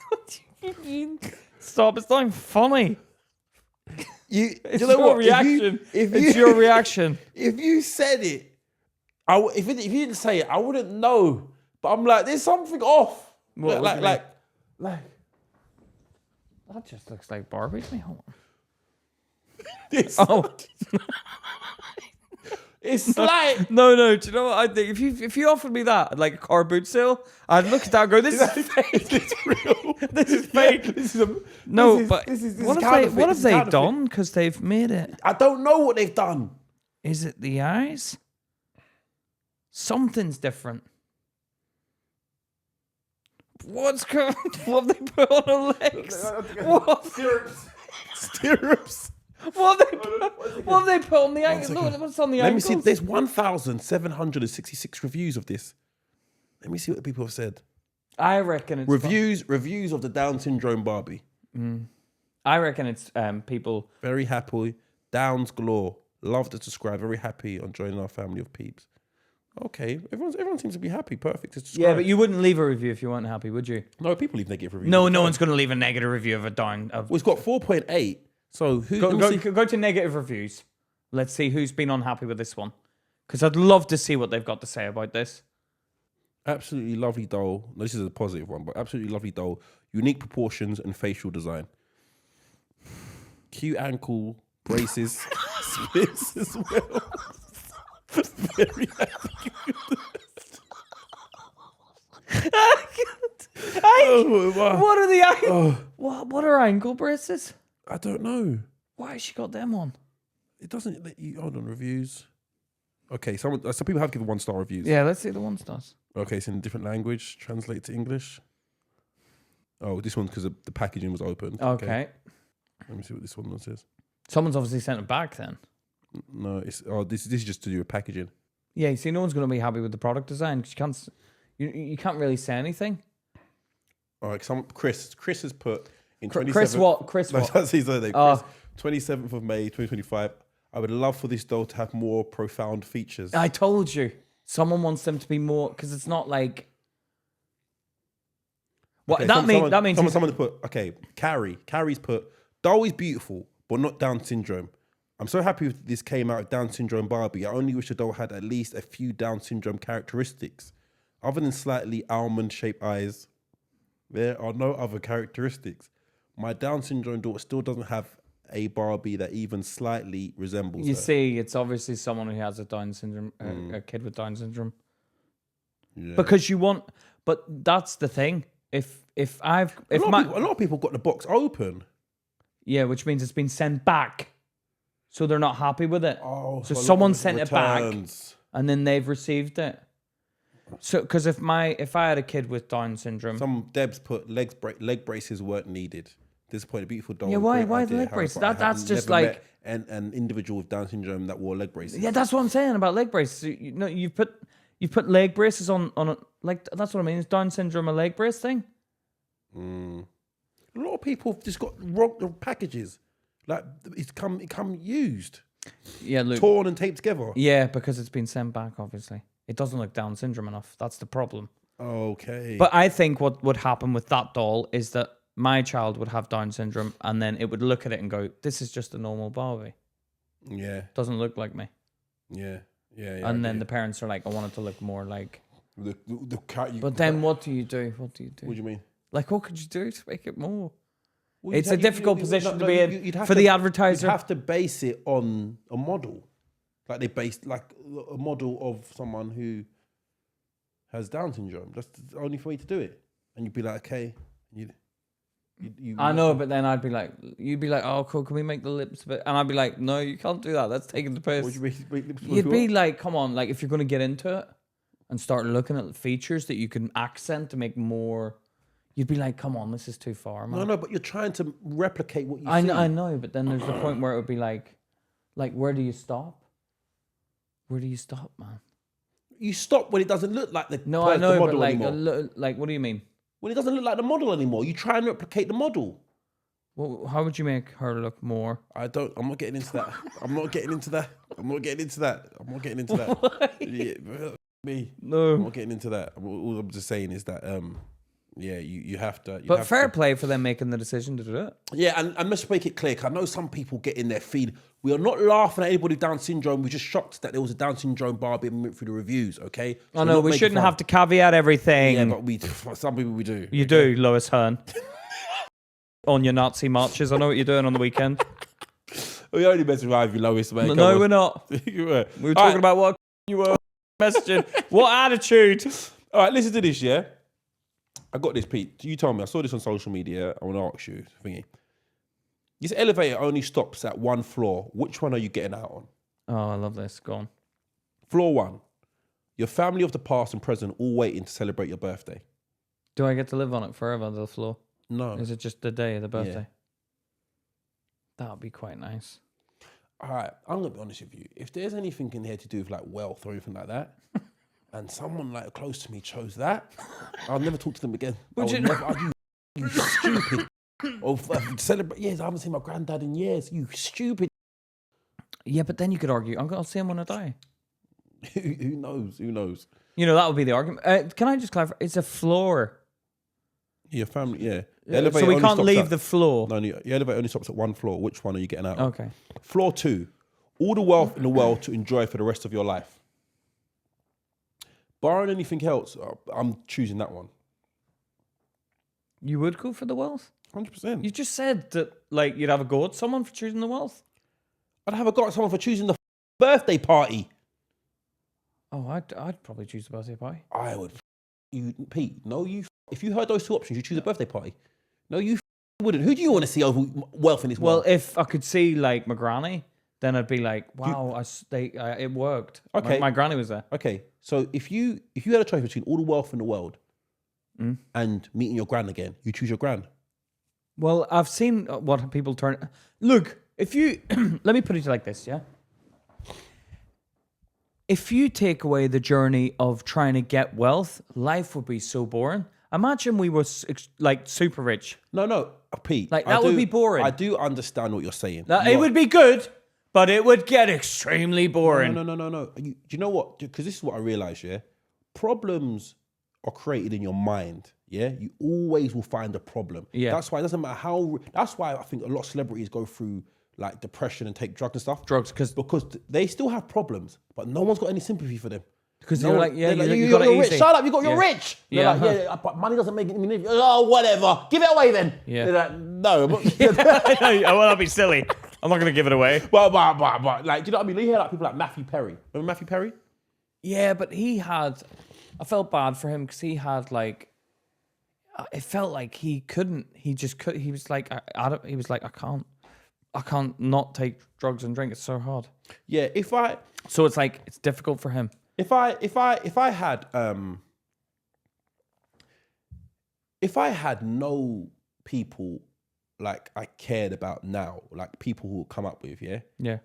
What do you mean? Stop! It's not even funny. It's your reaction. It's your reaction. If you said it, if you didn't say it, I wouldn't know. But I'm like, there's something off. What, like. That just looks like Barbie to me. Hold on. It's like no. Do you know what I think? If you offered me that at like a car boot sale, I'd look at that and go, "This is fake. It's real. This is fake." What have they done? Because they've made it. I don't know what they've done. Is it the eyes? Something's different. What have they put on her legs? What? Stirrups. What have they put on the ankles? Look, what's on the ankles? Let me see. There's 1,766 reviews of this. Let me see what the people have said. I reckon it's reviews of the Down syndrome Barbie. I reckon it's people very happy. Downs galore. Love to subscribe. Very happy on joining our family of peeps. Okay, everyone seems to be happy. Perfect to subscribe. Yeah, but you wouldn't leave a review if you weren't happy, would you? No, people leave negative reviews. No one's going to leave a negative review of a Down. Well, it's got 4.8. So go to negative reviews. Let's see who's been unhappy with this one. Because I'd love to see what they've got to say about this. Absolutely lovely doll. No, this is a positive one, but absolutely lovely doll. Unique proportions and facial design. Cute ankle braces. Spits as well. Very happy. What are the ankle? What are ankle braces? I don't know. Why has she got them on? It doesn't let you. Hold on, reviews. Okay, some people have given 1-star reviews. Yeah, let's see the 1-stars. Okay, it's in a different language. Translate to English. Oh, this one's because the packaging was opened. Okay. Let me see what this one says. Someone's obviously sent it back then. No, this is just to do with packaging. Yeah, you see, no one's going to be happy with the product design because you can't really say anything. All right, Chris has put in 27th. Chris what? Chris what? That's his name. Chris, 27th of May, 2025. I would love for this doll to have more profound features. I told you. Someone wants them to be more, because it's not like. What Okay, that means. Someone put, okay, Carrie's put, doll is beautiful, but not Down syndrome. I'm so happy this came out of Down syndrome Barbie. I only wish the doll had at least a few Down syndrome characteristics. Other than slightly almond-shaped eyes, there are no other characteristics. My Down syndrome daughter still doesn't have a Barbie that even slightly resembles You her. see, it's obviously someone who has a Down syndrome, a kid with Down syndrome. Yeah. Because you want, but that's the thing. A lot of people got the box open. Yeah, which means it's been sent back, so they're not happy with it. Oh, so someone sent returns. it back, and then they've received it. So, because if I had a kid with Down syndrome, some Debs put leg braces weren't needed. Disappointed, beautiful doll. Yeah, why the leg braces? That's just like an individual with Down syndrome that wore leg braces. Yeah, that's what I'm saying about leg braces. You put leg braces on a, like, that's what I mean. Is Down syndrome a leg brace thing? A lot of people have just got wrong packages. Like it's come used. Yeah, look, torn and taped together. Yeah, because it's been sent back. Obviously, it doesn't look Down syndrome enough. That's the problem. Okay. But I think what would happen with that doll is that my child would have Down syndrome, and then it would look at it and go, "This is just a normal Barbie. Yeah, doesn't look like me." Yeah. And then the parents are like, "I want it to look more like." The cat. But then what do you do? What do you do? What do you mean? Like, what could you do to make it more? Well, it's a difficult position to be in for the advertiser. You'd have to base it on a model. Like they based like a model of someone who has Down syndrome. That's the only way to do it. And you'd be like, okay. I know, but then you'd be like, oh, cool, can we make the lips a bit? And I'd be like, no, you can't do that. That's taking the piss. You'd be like, come on, like if you're going to get into it and start looking at features that you can accent to make more... You'd be like, come on, this is too far, man. No, but you're trying to replicate what you see. I know, but then there's the point where it would be like, where do you stop? Where do you stop, man? You stop when it doesn't look like the No, I know, model but anymore. Like, what do you mean? When it doesn't look like the model anymore, you try and replicate the model. Well, how would you make her look more? I'm not getting into that. I'm not getting into that. Me. No. I'm not getting into that. All I'm just saying is that... yeah, you have to. But fair play for them making the decision to do it. Yeah, and let's make it clear. I know some people get in their feed. We are not laughing at anybody with Down syndrome. We're just shocked that there was a Down syndrome Barbie and we went through the reviews. Okay. So I know we shouldn't have to caveat everything. Yeah, but some people we do. You do, Lois Hearn. On your Nazi marches. I know what you're doing on the weekend. We only mess with you, Lois, mate. No, we're not. We were talking about what you were messaging. What attitude? All right, listen to this. Yeah. I got this, Pete. You told me. I saw this on social media. I want to ask you, thingy. This elevator only stops at one floor. Which one are you getting out on? Oh, I love this. Go on. Floor 1. Your family of the past and present all waiting to celebrate your birthday. Do I get to live on it forever, the floor? No. Is it just the day of the birthday? Yeah. That would be quite nice. All right. I'm going to be honest with you. If there's anything in here to do with like wealth or anything like that, and someone like close to me chose that, I'll never talk to them again. You stupid. Or celebrate. Yes, I haven't seen my granddad in years. You stupid. Yeah, but then you could argue, I'll see him when I die. Who knows? You know, that would be the argument. Can I just clarify? It's a floor. Your family, yeah. So we can't leave the floor. No, your elevator only stops at one floor. Which one are you getting out of? Okay. Floor 2. All the wealth in the world to enjoy for the rest of your life. Barring anything else, I'm choosing that one. You would go for the wealth? 100%. You just said that, like, you'd have a go at someone for choosing the wealth. I'd have a go at someone for choosing the birthday party. Oh, I'd probably choose the birthday party. I would. Pete, no, if you heard those two options, you choose a birthday party. No, you wouldn't. Who do you want to see over wealth in this world? Well, if I could see, like, my granny, then I'd be like, wow, it worked. Okay. My granny was there. Okay, so if you had a choice between all the wealth in the world and meeting your gran again, you choose your gran. Well, I've seen what people turn... Look, If you let me put it like this, yeah. If you take away the journey of trying to get wealth, life would be so boring. Imagine we were like super rich. No, Pete. Like that would be boring. I do understand what you're saying. It would be good, but it would get extremely boring. No. Do you know what? Because this is what I realize, yeah? Problems are created in your mind, yeah? You always will find a problem. Yeah. That's why it doesn't matter how... That's why I think a lot of celebrities go through like depression and take drugs and stuff. Because they still have problems, but no one's got any sympathy for them. Because you're like, yeah, you got it rich. easy. Shut up, you're rich. Yeah, Like, but money doesn't make it mean. Oh, whatever. Give it away then. Yeah. They're like, no. Well, that'd be silly. I'm not going to give it away. But, like, do you know what I mean? You hear like people like Matthew Perry. Remember Matthew Perry? Yeah, but I felt bad for him because he had like, it felt like he couldn't. He just could. He was like, I can't not take drugs and drink. It's so hard. Yeah, So it's like it's difficult for him. If I had no people like I cared about now, like people who would come up with, Yeah.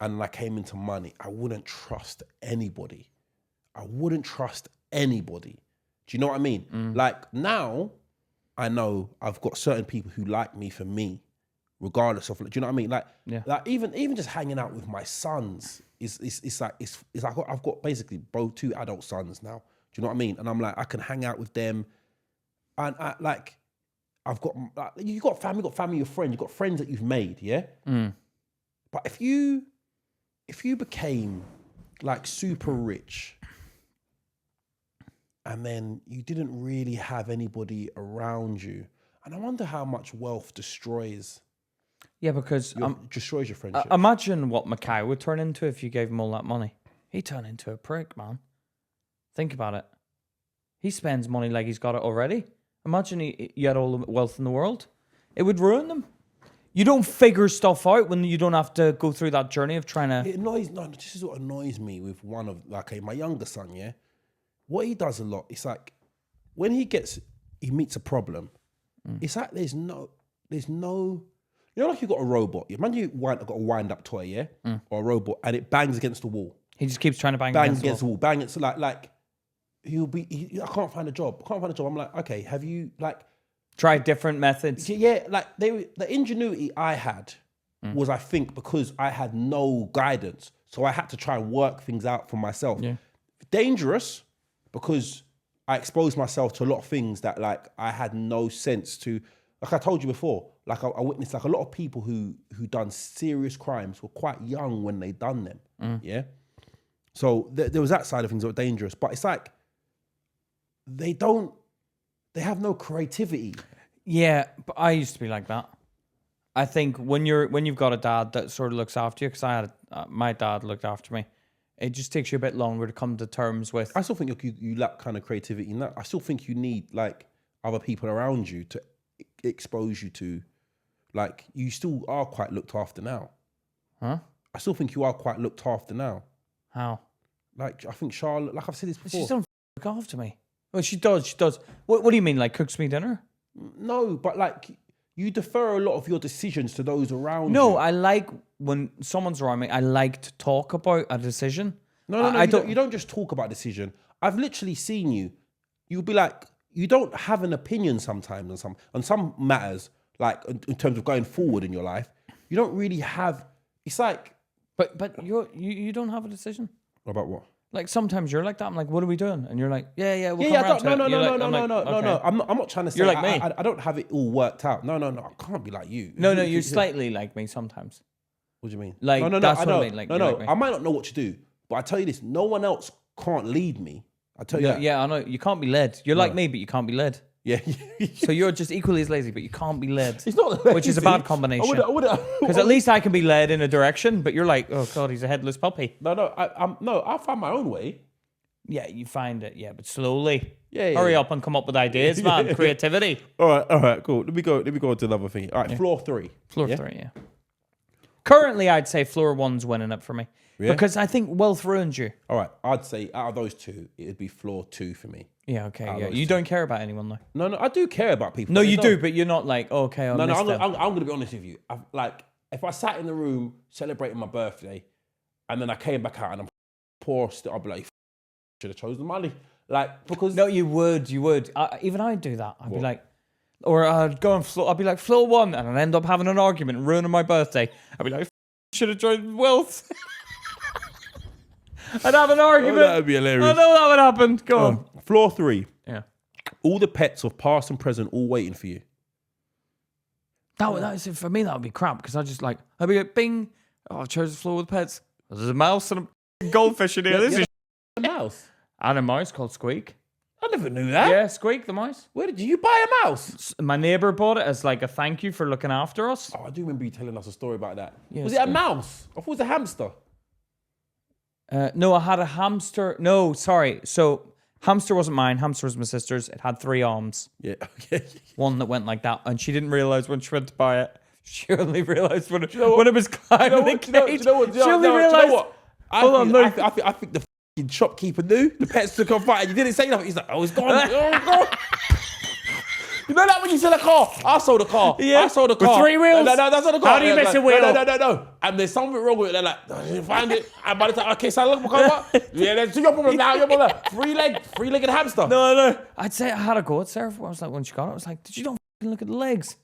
and I came into money, I wouldn't trust anybody. Do you know what I mean? Like now, I know I've got certain people who like me for me, regardless of. Do you know what I mean? Like, like even just hanging out with my sons it's like I've got basically both 2 adult sons now. Do you know what I mean? And I'm like I can hang out with them, and I've got you got family, your friend, you've got friends that you've made, yeah. But if you became like super rich, and then you didn't really have anybody around you, and I wonder how much wealth destroys. Yeah, because destroys your friendship. Imagine what Mackay would turn into if you gave him all that money. He'd turn into a prick, man. Think about it. He spends money like he's got it already. Imagine you had all the wealth in the world. It would ruin them. You don't figure stuff out when you don't have to go through that journey of trying to... This is what annoys me with one of, like, my younger son, yeah? What he does a lot, it's like, when he meets a problem, it's like there's no... You know, like you got a robot. Imagine you got a wind-up toy, yeah? Or a robot, and it bangs against the wall. He just keeps trying to bang against the wall. Bang it, so like I can't find a job. I'm like, okay, have you, like... Tried different methods? Yeah, like, the ingenuity I had was, I think, because I had no guidance. So I had to try and work things out for myself. Yeah. Dangerous, because I exposed myself to a lot of things that, like, I had no sense to... Like I told you before, like I witnessed like a lot of people who done serious crimes were quite young when they done them. Yeah. So there was that side of things that were dangerous, but it's like they have no creativity. Yeah, but I used to be like that. I think when you've got a dad that sort of looks after you, because I had my dad looked after me, it just takes you a bit longer to come to terms with. I still think you lack kind of creativity in that. I still think you need like other people around you to expose you to, like, you still are quite looked after now. Huh? I still think you are quite looked after now. How? Like, I think Charlotte, like I've said this before. She doesn't look after me. Well, she does. What do you mean, like cooks me dinner? No, but like, you defer a lot of your decisions to those around you. No, I like when someone's around me, I like to talk about a decision. No, you don't just talk about decision. I've literally seen you. You'll be like, you don't have an opinion sometimes on some matters, like in terms of going forward in your life. You don't really have. It's like, but you don't have a decision about what? Like sometimes you're like that. I'm like, what are we doing? And you're like, yeah, we'll yeah. come around to it. No. I'm not trying to say. You're like me. I don't have it all worked out. No. I can't be like you. No. You're slightly like me sometimes. What do you mean? Like no. That's I what know. I mean. Like, no. Like I might not know what to do, but I tell you this: no one else can't lead me. I tell you that. Yeah, I know. You can't be led. You're like me, but you can't be led. Yeah. So you're just equally as lazy, but you can't be led. It's not lazy. Which is a bad combination. Because at least I can be led in a direction, but you're like, oh God, he's a headless puppy. No. I find my own way. Yeah, you find it. Yeah, but slowly. Yeah. Hurry up and come up with ideas, man. Creativity. All right, cool. Let me go on to another thing. All right, floor 3. Floor 3, yeah. Currently, I'd say floor 1's winning it for me. Yeah? Because I think wealth ruins you. All right, I'd say out of those 2, it'd be floor 2 for me. Yeah, okay, yeah. You don't care about anyone, though. No, I do care about people. No, you do, but you're not like, okay, I'm going to be honest with you. if I sat in the room celebrating my birthday, and then I came back out and I'm poor still, I'd be like, should have chosen money. Like, because... No, you would. Even I'd do that. I'd be like... Or I'd go on floor, I'd be like, floor 1, and I'd end up having an argument and ruining my birthday. I'd be like, should have joined wealth. I'd have an argument. Oh, that would be hilarious. I know that would happen. Go on. Floor 3. Yeah. All the pets of past and present all waiting for you. That is, for me, that would be crap, because I'd be like, bing. Oh, I've chosen the floor with pets. There's a mouse and a goldfish in here. This is a mouse. And a mouse called Squeak. I never knew that. Yeah, Squeak the mouse. Where did you buy a mouse? My neighbour bought it as like a thank you for looking after us. Oh, I do remember you telling us a story about that. Yeah, was it a mouse? I thought it was a hamster. No, I had a hamster. No, sorry. So hamster wasn't mine. Hamster was my sister's. It had 3 arms. Yeah, okay. One that went like that, and she didn't realise when she went to buy it. She only realised when it was climbing the cage. She only realised. Hold on, no. I think the shopkeeper knew. The pets took off fight and you didn't say nothing. He's like, oh, it's gone. You know that when you sell a car? I sold a car. Yeah. I sold a car. With 3 wheels? No, that's not a car. How do you miss a wheel? No. And there's something wrong with it. They're like, I didn't find it. And by the time, okay, so I look my car. Yeah, that's your problem now. Your problem. 3-legged hamster. No. I'd say I had a go at Sarah. I was like, when she got it, I was like, did you not look at the legs?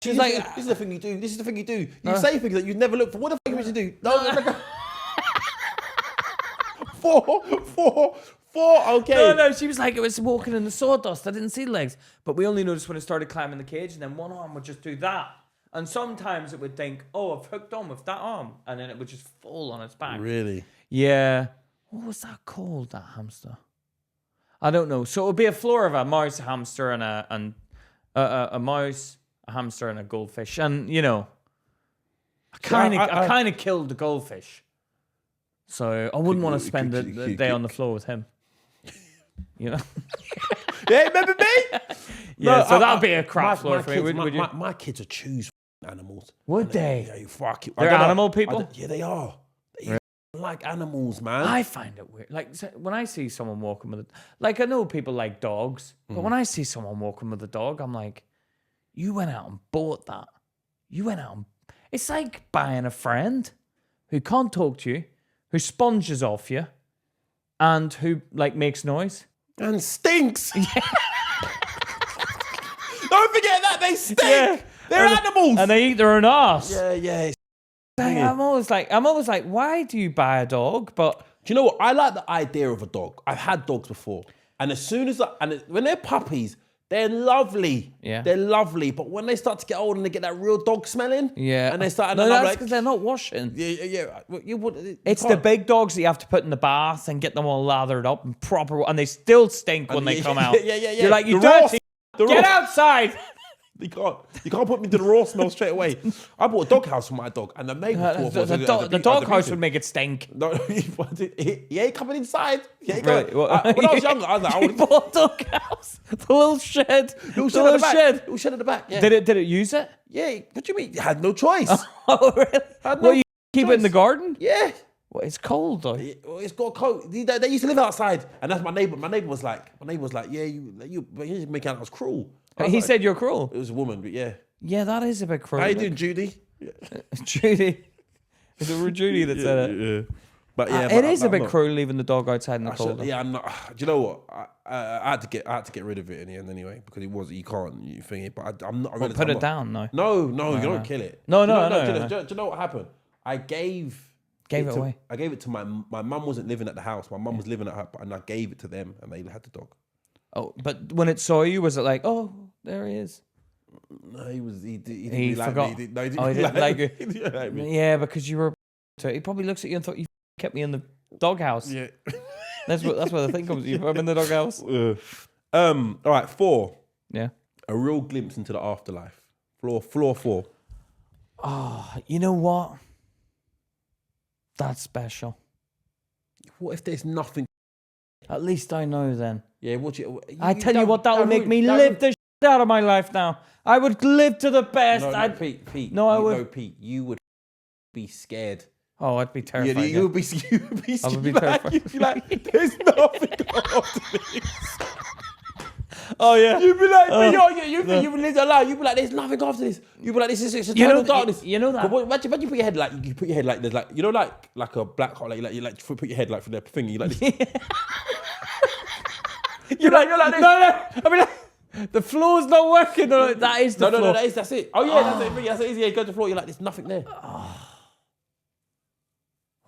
She's like, this is the thing you do. This is the thing you do. You say things that you'd never look for. What the fuck are you supposed to do? No. 4, okay. No, she was like, it was walking in the sawdust. I didn't see the legs. But we only noticed when it started climbing the cage, and then one arm would just do that. And sometimes it would think, oh, I've hooked on with that arm. And then it would just fall on its back. Really? Yeah. What was that called, that hamster? I don't know. So it would be a floor of a mouse, a hamster, and a mouse, a hamster, and a goldfish. And, you know, I kind of killed the goldfish. So I wouldn't want to spend the day on the floor with him. You know? Yeah, remember me? Yeah, so that'd be a crap floor for me. Would you? My kids would choose animals. Would they? Yeah, fuck it. They're animal people? Yeah, they are. They like animals, man. I find it weird. Like, when I see someone walking with like, I know people like dogs, but when I see someone walking with a dog, I'm like, you went out and bought that. It's like buying a friend who can't talk to you, who sponges off you, and who, like, makes noise. And stinks. Yeah. Don't forget that, they stink. Yeah. They're animals. And they eat their own ass. Yeah. I'm always like, why do you buy a dog? But do you know what? I like the idea of a dog. I've had dogs before. And as soon as, when they're puppies, they're lovely. Yeah. They're lovely. But when they start to get old and they get that real dog smelling. Yeah. And they start... No, that's because they're not washing. Yeah. It's the big dogs that you have to put in the bath and get them all lathered up and proper... And they still stink when they come out. Yeah. You're like, you dirty... Get outside! You can't put me to the raw smell straight away. I bought a doghouse for my dog, and the neighbour the doghouse would make it stink. No, he ain't coming inside. Really? When I was younger, I was like, you bought a doghouse, the little shed, little shed at the back. Yeah. Did it use it? Yeah. What do you mean? You had no choice. Oh, really? You keep it in the garden? Yeah. Well, it's cold though. It's got cold. They used to live outside, and that's my neighbour. My neighbour was like, yeah, you make out I was cruel. He said you're cruel. It was a woman, but yeah. Yeah, that is a bit cruel. How you doing, Judy? Yeah. Judy. Is it Judy that said it? Yeah. But yeah, it is a bit cruel leaving the dog outside in the cold. Yeah, I'm not. Do you know what? I had to get rid of it in the end anyway because you can't think it. But I'm not. Put it down, no. No, you don't kill it. No. Do you know what happened? I gave it away. I gave it to my mum. Wasn't living at the house. My mum was living at her, and I gave it to them, and they had the dog. Oh, but when it saw you, was it like, oh, there he is? No, he didn't really forgot. like me. No, he didn't like you. He didn't like me. Yeah, because you were. He probably looks at you and thought you kept me in the doghouse. Yeah, that's what the thing comes. I'm in the doghouse. All right, 4. Yeah, a real glimpse into the afterlife. Floor 4. Oh, you know what? That's special. What if there's nothing? At least I know then. Yeah, I tell you what, that would make me live the shit out of my life now. I would live to the best. No, Pete. No, I would. No, Pete, you would be scared. Oh, I'd be terrified. Yeah, you would be scared. I would be terrified. You'd be like, there's nothing after this. Oh yeah. You'd be like, you think you've lived a life. You'd be like, there's nothing after this. You'd be like, this is eternal darkness. You know that. Imagine you put your head like there's like, you know, like a black hole, like you like put your head like for the thing. You like this. you're like this. No. I mean, like, the floor's not working. That is the floor. No, that's it. Oh yeah, that's it. That's easy. You go to the floor. You're like, there's nothing there. Oh.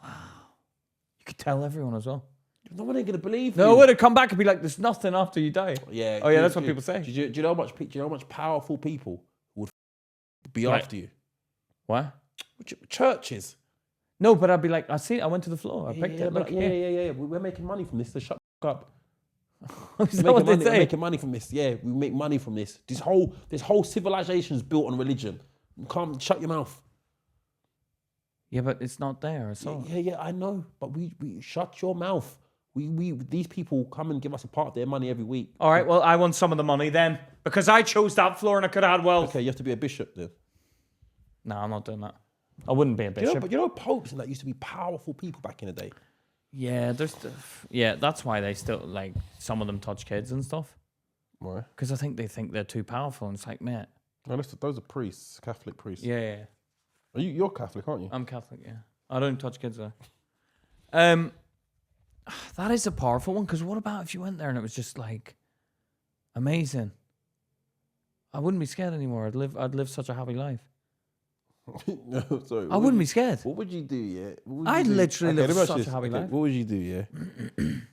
Wow. You could tell everyone as well. No one ain't gonna believe you. No, would have come back and be like, "There's nothing after you die." Yeah. Oh yeah, that's what people say. Do you know how much powerful people would be after you? What? Churches. No, but I'd be like, I went to the floor. I picked it. Look, yeah. We're making money from this. So shut up. We're making money from this. Yeah, we make money from this. This whole civilization is built on religion. You can't shut your mouth. Yeah, but it's not there. I saw. Yeah. I know, but we shut your mouth. These people come and give us a part of their money every week. All right, well, I want some of the money then because I chose that floor and I could have had wealth. Okay, you have to be a bishop then. No, I'm not doing that. I wouldn't be a bishop. But you know, popes and that used to be powerful people back in the day. Yeah, that's why they still like some of them touch kids and stuff. Why? Because I think they think they're too powerful, and it's like, mate. No, those are priests, Catholic priests. Yeah. You're Catholic, aren't you? I'm Catholic. Yeah, I don't touch kids though. That is a powerful one, because what about if you went there and it was just like amazing? I wouldn't be scared anymore. I'd live such a happy life. No, sorry. I wouldn't be scared. What would you do, yeah? I'd literally live such a happy life. What would you do, yeah?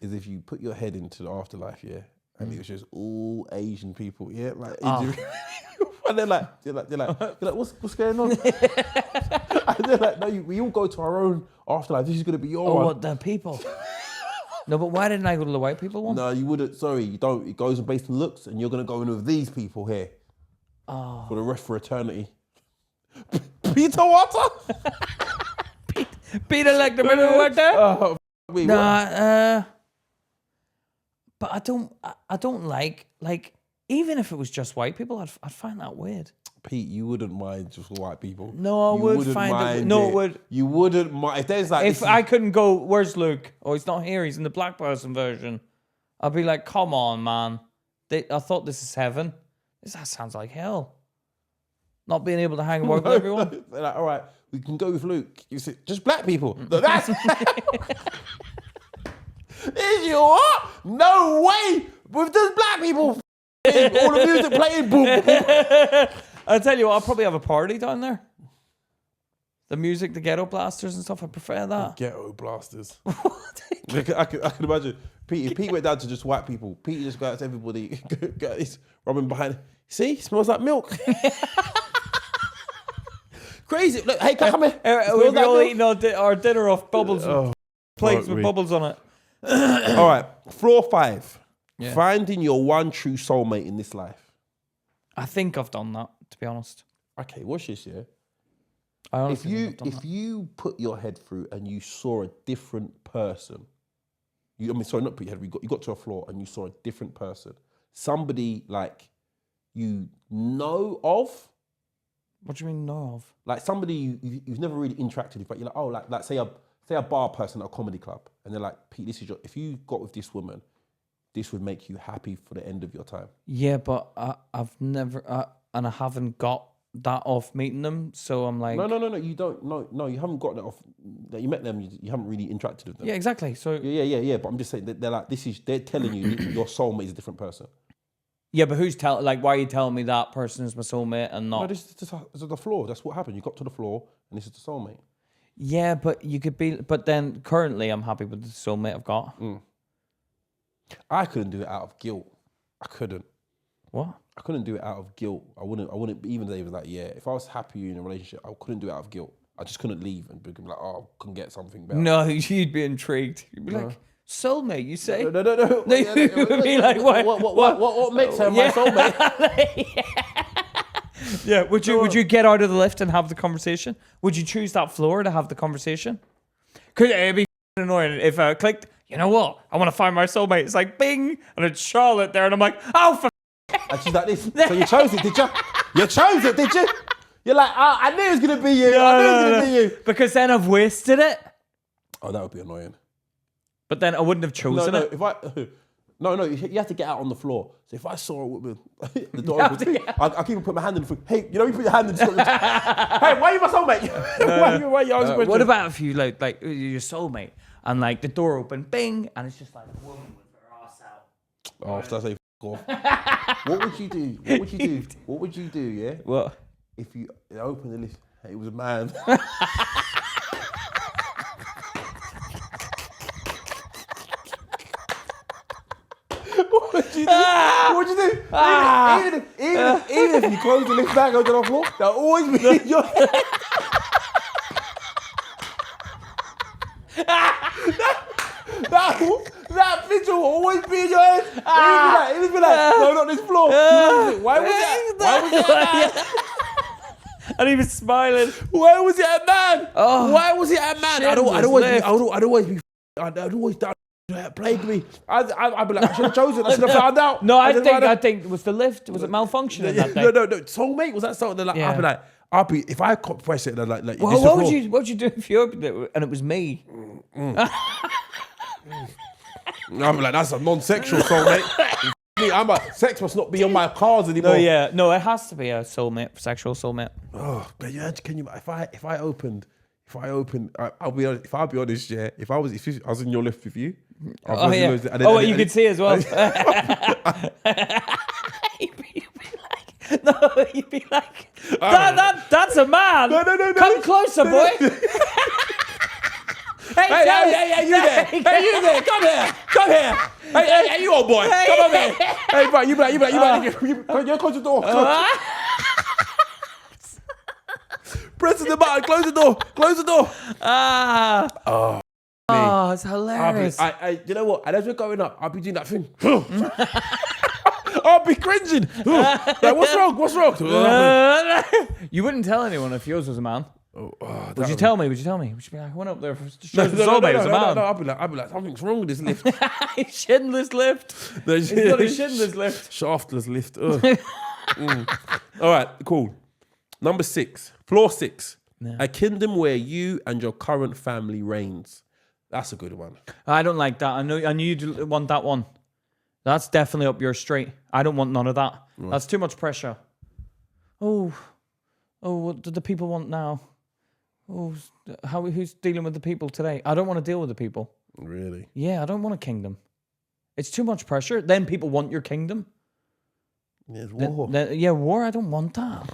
Is if you put your head into the afterlife, yeah, and it was just all Asian people, yeah, like, and they're like, what's going on? And they're like, no, we all go to our own afterlife. This is gonna be your one. What the people? No, but why didn't I go to the white people one? No, you wouldn't. Sorry, you don't. It goes based on looks, and you're gonna go in with these people here for the rest for eternity. Peter Water? Peter like the middle water? Nah, but I don't like even if it was just white people, I'd find that weird. Pete, you wouldn't mind just white people. No, I would find it. No, it would. You wouldn't mind if there's like. If I couldn't go, where's Luke? Oh, he's not here. He's in the black person version. I'd be like, come on, man. I thought this is heaven. That sounds like hell. Not being able to hang and work with everyone. They're like, all right, we can go with Luke. You said, just black people. No, that's. Is you what? No way. With just black people. All the music playing. Boom. I'll tell you what, I'll probably have a party down there. The music, the ghetto blasters and stuff, I prefer that. Ghetto blasters. I can imagine. If Pete went down to just white people, Pete just got out to everybody, he's rubbing behind. See, smells like milk. Crazy. Look, hey, come here. We've all eaten our dinner off bubbles, plates with bubbles on it. All right, floor 5. Yeah. Finding your one true soulmate in this life. I think I've done that, to be honest. Okay, watch this, yeah? If you put your head through and you saw a different person, not put your head through, you got to a floor and you saw a different person, somebody like you know of. What do you mean know of? Like somebody you've never really interacted with, but you're like, oh, like say a bar person at a comedy club, and they're like, Pete, this is if you got with this woman, this would make you happy for the end of your time. Yeah, but I've never, and I haven't got that off meeting them, so I'm like... No, you don't, no, you haven't got that off, that you met them, you haven't really interacted with them. Yeah, exactly, so... Yeah, but I'm just saying, they're like, they're telling you your soulmate is a different person. Yeah, but why are you telling me that person is my soulmate and not... No, this is the floor, that's what happened, you got to the floor, and this is the soulmate. Yeah, but you could be, but then currently I'm happy with the soulmate I've got. I couldn't do it out of guilt. I couldn't. What? I couldn't do it out of guilt. I wouldn't even say like, yeah, if I was happy in a relationship, I couldn't do it out of guilt. I just couldn't leave and be like, oh, I couldn't get something better. No, you'd be intrigued. You'd be like, soulmate, you say? No. You'd be like, what makes her my soulmate? Yeah, would you get out of the lift and have the conversation? Would you choose that floor to have the conversation? Could it be annoying if I clicked, you know what? I want to find my soulmate. It's like bing, and it's Charlotte there, and I'm like, oh, for and she's like this. So you chose it, did you? You chose it, did you? You're like, I knew it was gonna be you. I knew it was gonna be you. Because then I've wasted it. Oh, that would be annoying. But then I wouldn't have chosen it. If No, you have to get out on the floor. So if I saw a woman, the door open, I keep put my hand in the foot. Hey, you know, you put your hand in the foot. Hey, why are you my soulmate? why you asking questions? What about if you like your soulmate and like the door open, bing, and it's just like a woman with her ass out. Oh, so I say off. What would you do? What would you do? What would you do? Yeah. What? If you open the lift, it was a man. What would you do? What would you do? Even if you close the lift back onto the floor, there'll always be in your head. That picture will always be in your head. It'll be like, no, not this floor. Why was that? And he was smiling. Why was it a man? Oh, why was it a man? I'd always plague me. I'd be like, I should have chosen. I should have found out. No, I think was the lift. Was it malfunctioning that day? No. Soulmate, was that something? Like, yeah. I'd be if I press it, like. Well, what would you do if you opened it and it was me? I'd be like, that's a non-sexual soulmate. Sex must not be on my cards anymore. No, it has to be a soulmate, sexual soulmate. Oh, but yeah, can you? If I opened, I'll be honest. If I'll be honest, yeah. If I was in your lift with you. You could see as well. You'd be like, that's a man. No. Come closer, boy. Hey, you there? Hey, you there? Come here. Hey, you old boy. Come over here. Hey, bro, you close the door. Press the button. Close the door. Oh, it's hilarious. You know what? And as we're going up, I'll be doing that thing. I'll be cringing. Like, what's wrong? You wouldn't tell anyone if yours was a man. Would you tell me? Would you be like, I went up there to show the soulmate as a man? No, I'll be like, something's wrong with this lift. Shitless lift. It's not a shitless lift. Shaftless lift. All right, cool. Number 6, floor 6. Yeah. A kingdom where you and your current family reigns. That's a good one. I don't like that. I knew you'd want that one. That's definitely up your street. I don't want none of that. Right. That's too much pressure. Oh, what do the people want now? Oh, who's dealing with the people today? I don't want to deal with the people. Really? Yeah, I don't want a kingdom. It's too much pressure. Then people want your kingdom. There's war. War. I don't want that.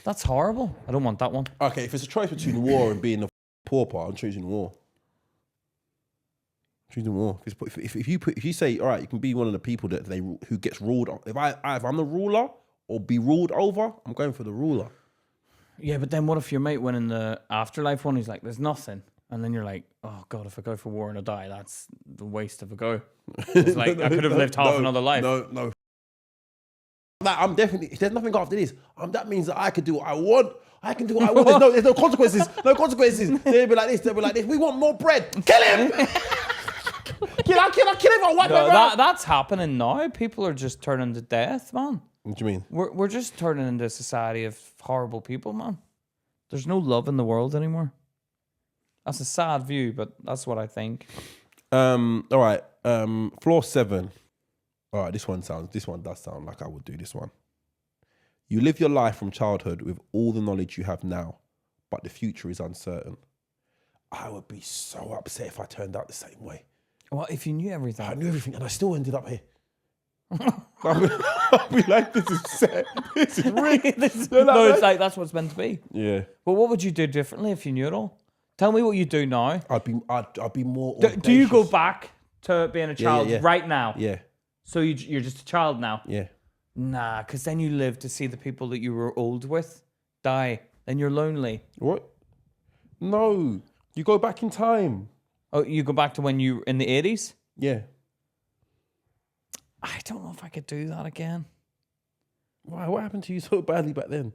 That's horrible. I don't want that one. Okay, if it's a choice between war and being a pauper, I'm choosing war. If you say, all right, you can be one of the people who gets ruled. If I'm the ruler or be ruled over, I'm going for the ruler. Yeah, but then what if your mate went in the afterlife one? He's like, there's nothing, and then you're like, oh god, if I go for war and I die, that's the waste of a go. It's like I could have lived half another life. No. I'm definitely. If there's nothing after this, that means that I can do what I want. I can do what I want. There's no consequences. No consequences. They'll be like this. They'll be like this. We want more bread. Kill him. Kill him. I'll wipe him out. That's happening now. People are just turning to death, man. What do you mean? We're just turning into a society of horrible people, man. There's no love in the world anymore. That's a sad view, but that's what I think. All right. Floor 7. All right, this one does sound like I would do this one. You live your life from childhood with all the knowledge you have now, but the future is uncertain. I would be so upset if I turned out the same way. What if you knew everything? I knew everything and I still ended up here. I'll be like, this is set. This is rigged. No, it's like, that's what it's meant to be. Yeah. Well, what would you do differently if you knew it all? Tell me what you do now. I'd be more Do you go back to being a child right now? Yeah. So you're just a child now? Yeah. Nah, because then you live to see the people that you were old with die. Then you're lonely. What? No. You go back in time. Oh, you go back to when you were in the 80s? Yeah. I don't know if I could do that again. Why? What happened to you so badly back then?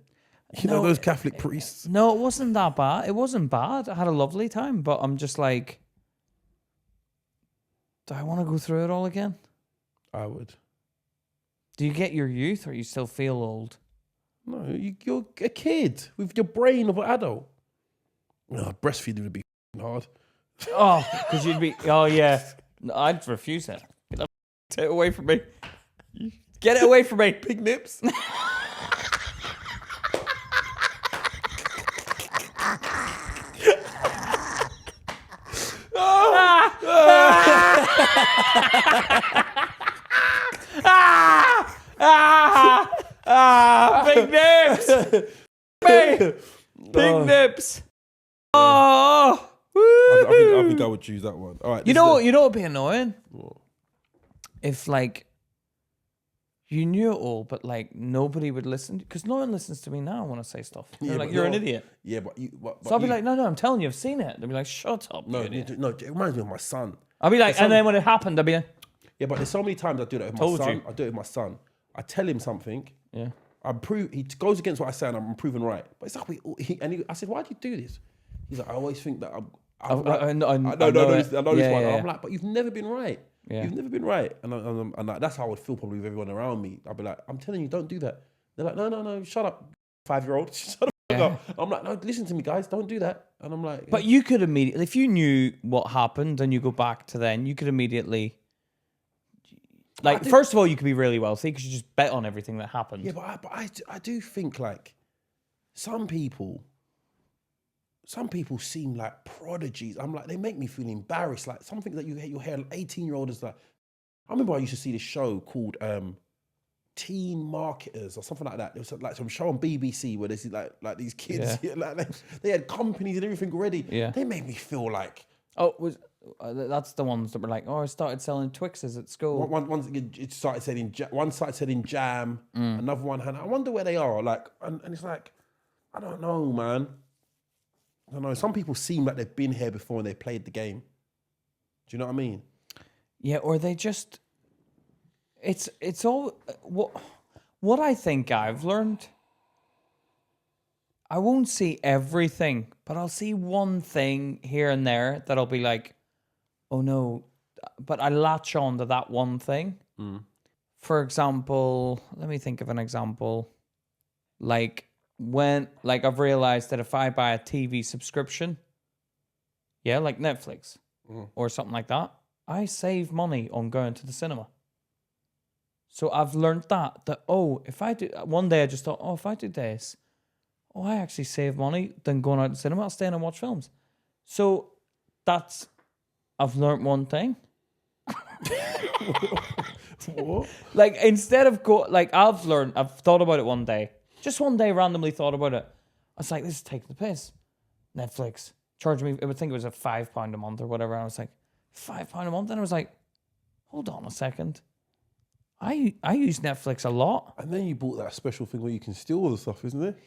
You know those Catholic priests? No, it wasn't that bad. It wasn't bad. I had a lovely time, but I'm just like, do I want to go through it all again? I would. Do you get your youth or you still feel old? No, you're a kid with your brain of an adult. No, breastfeeding would be hard. Oh, because you'd be, oh yeah. I'd refuse it. Take it away from me. Get it away from me. Pig nips. Big nips. Big nips. Oh. I think I would choose that one. All right. You know what would be annoying? What? If like you knew it all, but like nobody would listen, because no one listens to me now when I say stuff. They're like, "You're an idiot." Yeah, but so I'll be like, "No, I'm telling you, I've seen it." They'll be like, "Shut up." No, it reminds me of my son. I'll be like, and then when it happened, I'll be like, yeah, but there's so many times I do that with my son. I do it with my son. I tell him something. Yeah. He goes against what I say, and I'm proven right. But it's like I said, "Why do you do this?" He's like, "I always think that I know this one." Yeah. I'm like, "But you've never been right. Yeah. You've never been right." And like, that's how I would feel probably with everyone around me. I'd be like, "I'm telling you, don't do that." They're like, "No, shut up, 5-year-old. Shut up." Yeah. I'm like, "No, listen to me, guys. Don't do that." And I'm like, but you could immediately, if you knew what happened and you go back to then, you could immediately. Like, first of all, you could be really wealthy because you just bet on everything that happened. Yeah, but I do think like some people seem like prodigies. I'm like, they make me feel embarrassed. Like something that you hear an 18-year-old is like. I remember I used to see this show called Teen Marketers or something like that. It was like some show on BBC where there's like these kids, like they had companies and everything already. Yeah, they made me feel like. Oh, that's the ones that were like, I started selling Twixes at school. It started selling jam. Another one had. I wonder where they are. Like, and it's like, I don't know, man. I don't know. Some people seem like they've been here before and they played the game. Do you know what I mean? Yeah, or they just. It's all what I think I've learned. I won't see everything, but I'll see one thing here and there that'll be like, oh no, but I latch on to that one thing. For example, let me think of an example. Like I've realized that if I buy a TV subscription, like Netflix or something like that, I save money on going to the cinema. So I've learned that if I do, one day I just thought, if I do this, I actually save money than going out to the cinema. I'll stay in and watch films. So I've learned one thing. What? Like, instead of I've thought about it one day. Just one day, randomly thought about it. I was like, this is taking the piss. Netflix charged me, I would think it was a £5 a month or whatever. And I was like, £5 a month? And I was like, hold on a second. I use Netflix a lot. And then you bought that special thing where you can steal all the stuff, isn't it?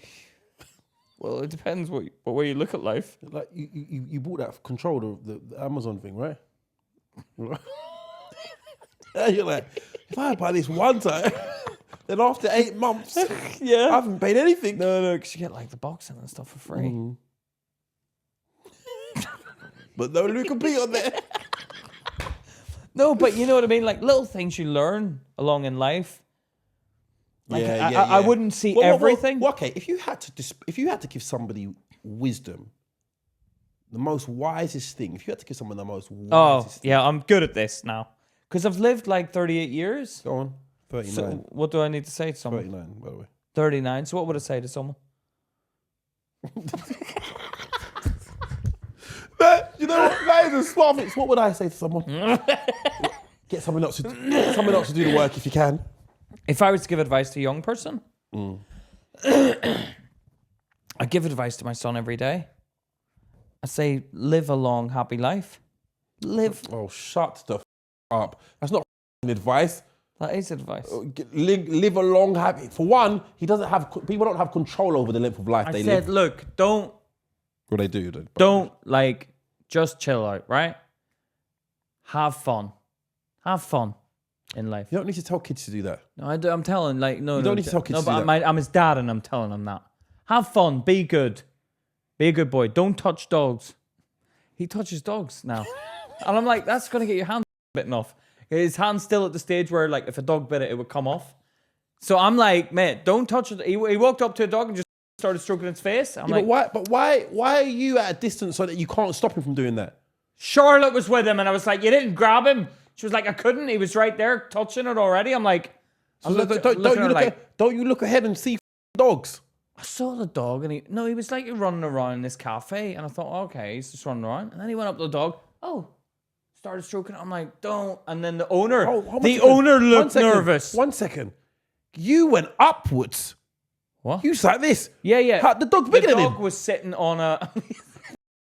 Well, it depends what way you look at life. Like you bought that controller, the Amazon thing, right? You're like, if I buy this one time, then after 8 months, I haven't paid anything. No, because you get like the boxing and stuff for free. But no one can compete on there. No, but you know what I mean? Like little things you learn along in life. Like I wouldn't see everything. Well, okay, if you had to give somebody wisdom, the most wisest thing, if you had to give someone the most wisest thing. I'm good at this now. Because I've lived like 38 years. Go on. 39. So what do I need to say to someone? 39, by the way. 39. So what would I say to someone? You know what? That is a smart fix. What would I say to someone? Get someone else to do the work if you can. If I was to give advice to a young person, I give advice to my son every day. I say, live a long, happy life. Live. Oh, shut the up. That's not advice. That is advice. Live a long, happy. For one, people don't have control over the length of life they live. Look, don't. Well, they do. Don't just chill out, right? Have fun. Have fun in life. You don't need to tell kids to do that. No, I'm telling, no. You don't need to tell kids to do that. I'm his dad and I'm telling him that. Have fun. Be good. Be a good boy. Don't touch dogs. He touches dogs now. And I'm like, that's going to get your hand bitten off. His hand's still at the stage where, if a dog bit it, it would come off. So I'm like, mate, don't touch it. He walked up to a dog and just started stroking its face. But why are you at a distance so that you can't stop him from doing that? Charlotte was with him and I was like, you didn't grab him. She was like, I couldn't. He was right there touching it already. I'm like, don't you look ahead and see dogs? I saw the dog and he was like running around in this cafe. And I thought, okay, he's just running around. And then he went up to the dog. Oh, started stroking it. I'm like, don't. And then the owner, looked nervous. 1 second. You went upwards. What? You was like this. Yeah. The dog's bigger than him. The dog was sitting on a...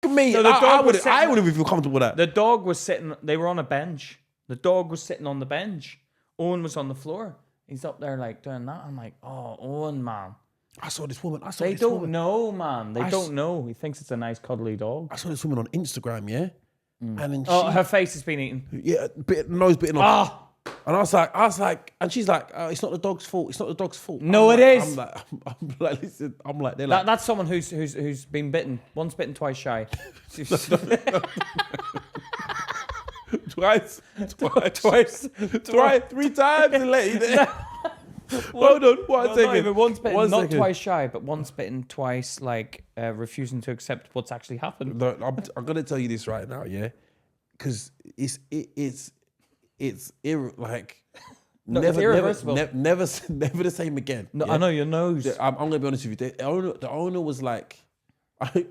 Me, no, I wouldn't feel comfortable with that. The dog was sitting... They were on a bench. The dog was sitting on the bench. Owen was on the floor. He's up there like doing that. I'm like, oh, Owen, man. I saw this woman. They don't know, man. They don't know. He thinks it's a nice cuddly dog. I saw this woman on Instagram, yeah? And then her face has been eaten. Yeah, nose bitten off. And I was like, and she's like, it's not the dog's fault. It's not the dog's fault. No, it is. I'm like, listen, I'm like, they're like. That's someone who's been bitten. Once bitten, twice shy. Twice, 3 times and let you there. Hold on, one second. Not even once bitten, not second. twice shy, but once bitten, twice like refusing to accept what's actually happened. No, I'm gonna tell you this right now, yeah, because it's like irreversible. Never the same again. No, yeah? I know your nose. I'm gonna be honest with you. The owner was like, I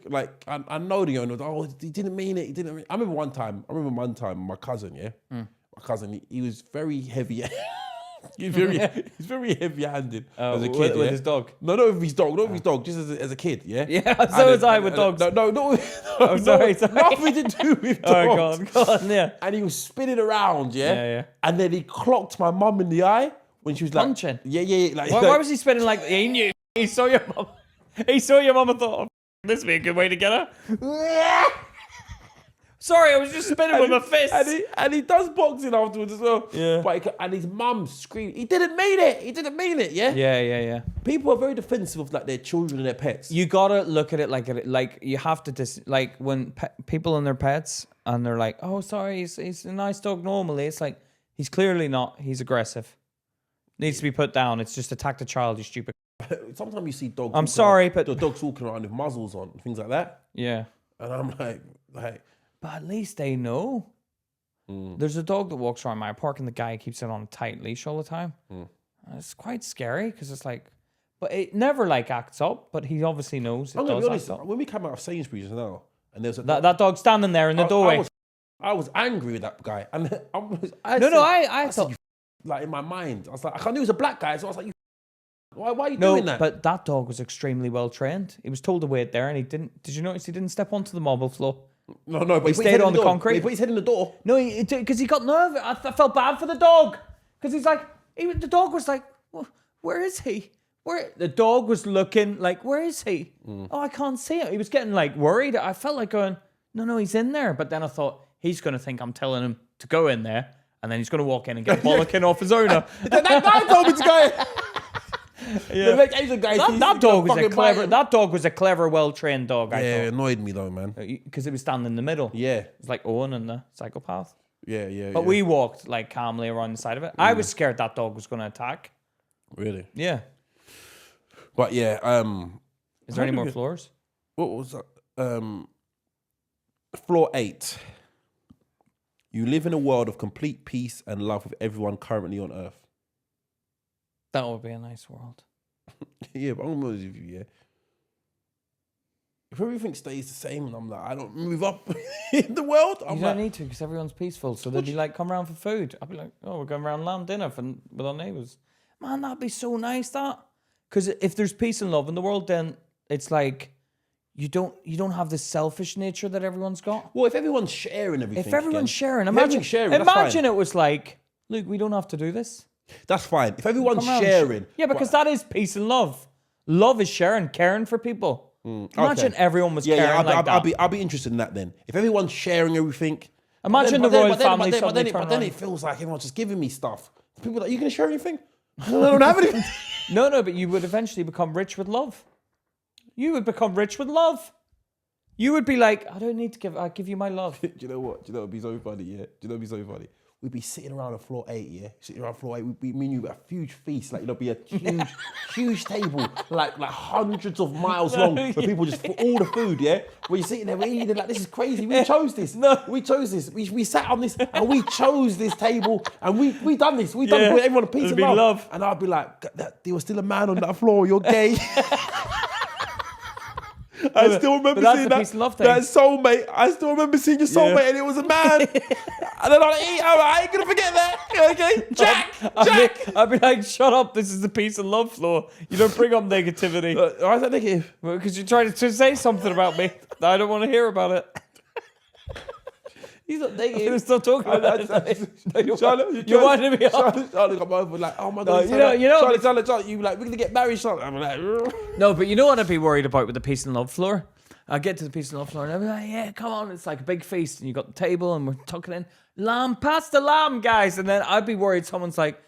know the owner. Oh, he didn't mean it. He didn't. I remember one time. My cousin. Yeah, my cousin. He was very heavy. he's very heavy-handed as a kid. With his dog. No, not with his dog. Not with his dog. Just as a kid. Yeah. Yeah. So was I with dogs. No. Sorry. Nothing to do with dogs. Oh, God. Yeah. And he was spinning around. Yeah. And then he clocked my mum in the eye when she was like punching. Yeah. Like, why was he spinning like he knew? He saw your mum. He saw your mum and thought, oh, this would be a good way to get her. Sorry, I was just spinning with my fist. And he does boxing afterwards as well. Yeah. And his mum screamed, he didn't mean it. Yeah. Yeah. People are very defensive of like their children and their pets. You gotta look at it like you have to like when people and their pets and they're like, oh, sorry, he's a nice dog normally. It's like he's clearly not. He's aggressive. Needs to be put down. It's just attacked a child. You stupid. Sometimes you see dogs. I'm sorry, but the dogs walking around with muzzles on, things like that. Yeah. And I'm like. But at least they know. There's a dog that walks around my park and the guy keeps it on a tight leash all the time. It's quite scary because it's like, but it never like acts up. But he obviously knows. I'm gonna be honest. When we came out of Sainsbury's now, and there's that dog standing there in the doorway. I was angry with that guy, and I thought like in my mind, I was like, I knew he was a black guy, so I was like, why are you doing that? But that dog was extremely well trained. He was told to wait there, and he didn't. Did you notice he didn't step onto the marble floor? No, but he stayed on the concrete. He put his head in the door. No, because he got nervous. I felt bad for the dog because he's like, the dog was like, well, where is he? The dog was looking like, where is he? Oh, I can't see him. He was getting like worried. I felt like going, no, he's in there. But then I thought he's going to think I'm telling him to go in there, and then he's going to walk in and get bollocking off his owner. That guy told me to go in. Yeah. That dog was a clever. That dog was a clever, well-trained dog. I thought. It annoyed me though, man. Because it was standing in the middle. Yeah, it's like Owen and the psychopath. Yeah. But we walked like calmly around the side of it. I was scared that dog was going to attack. Really? Yeah. But yeah. Is there any more floors? What was that? Floor 8. You live in a world of complete peace and love with everyone currently on Earth. That would be a nice world. Yeah, but I'm honest with you, yeah. If everything stays the same and I'm like, I don't move up in the world, you don't need to because everyone's peaceful. So they'd be like, come around for food. I'd be like, oh, we're going around lamb dinner with our neighbours. Man, that'd be so nice, that. Because if there's peace and love in the world, then it's like you don't have this selfish nature that everyone's got. Well, if everyone's sharing everything. If everyone's sharing, imagine it was like, look, we don't have to do this. That's fine. If everyone's sharing. Yeah, because that is peace and love. Love is sharing, caring for people. Imagine everyone was caring like that. I'll be interested in that then. If everyone's sharing everything. Imagine the royal family. But then it feels like everyone's just giving me stuff. People are like, you going to share anything? I don't have anything. No, but you would eventually become rich with love. You would become rich with love. You would be like, I don't need to give, I give you my love. Do you know what? Do you know what would be so funny? Yeah. Do you know what would be so funny? we'd be sitting around on floor 8, yeah? Sitting around floor 8, me and you a huge feast, like, be a huge table, like hundreds of miles long, where people just put all the food, yeah? Where you're sitting there, we're eating, like, this is crazy, we chose this. We chose this. We sat on this, and we chose this table, and we done this. We done it with everyone a piece of love. And I'd be like, there was still a man on that floor, you're gay. I still remember seeing that soulmate. I still remember seeing your soulmate, and it was a man. And then I ain't gonna forget that. Okay, Jack. I'd be like, shut up. This is the peace and love floor. You don't bring up negativity. Why is that negative? Because you're trying to say something about me. I don't want to hear about it. He's not negative. I'm still talking about it. Charlotte, you're winding me up. Charlotte got over like, oh my God. Charlotte, you like, we're going to get married, Charlotte. I'm like, no, but you know what I'd be worried about with the peace and love floor? I get to the peace and love floor and I'd be like, yeah, come on. It's like a big feast and you got the table and we're tucking in. Lamb, pass the lamb, guys. And then I'd be worried someone's like,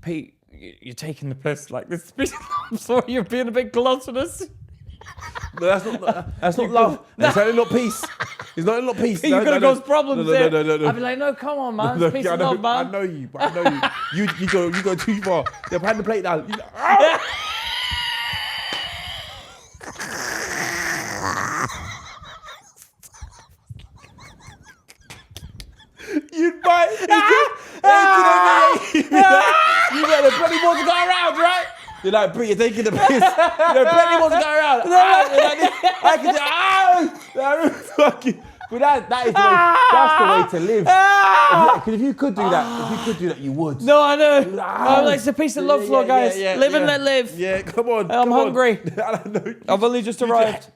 Pete, you're taking the piss. Like, this peace and love floor, you're being a bit gluttonous. No, that's not love. It's only not peace. It's not peace. You're gonna cause problems there. No. I'd be like, no, come on, man. It's peace and love, man. I know you. You go too far. They've had the plate down. You'd bite. You better plenty more to go around, right? You're like, you're taking the piss. You're plenty more to go around. I can do. But that is that's the way to live. Because if you could do that, you would. No, I know. Oh, it's a peace and love floor, guys. Live and let live. Yeah, come on. I'm hungry. I know. I've only just arrived.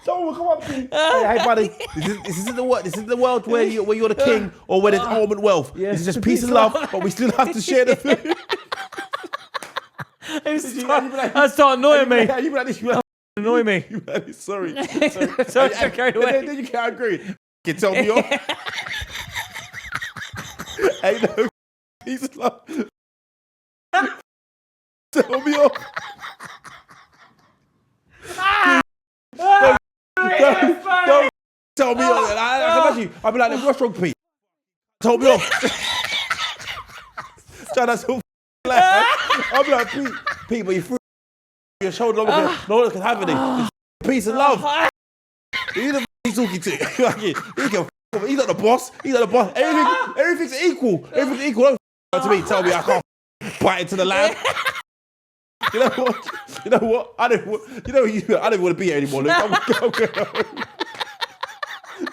Someone come up to me. Hey, buddy. This isn't the world where you're the king or where there's almond wealth. Yeah. This is just peace and love, but we still have to share the food. That's not annoying me. You like, annoy me. Sorry. Sorry, I carried away. Then you can't agree. You tell me off. Hey, no. Peace and love. Tell me off. Don't tell me off. I'll be like, what's wrong, Pete? Tell me off. That's so I'll be like, Pete, but you threw your shoulder. No one can have any. Peace and love. Who the he's talking to? He's not the boss. Everything's equal. Everything's equal. Don't to me. Tell me I can't bite into the lamb. You know what? I don't want to be here anymore. Look, I'm going.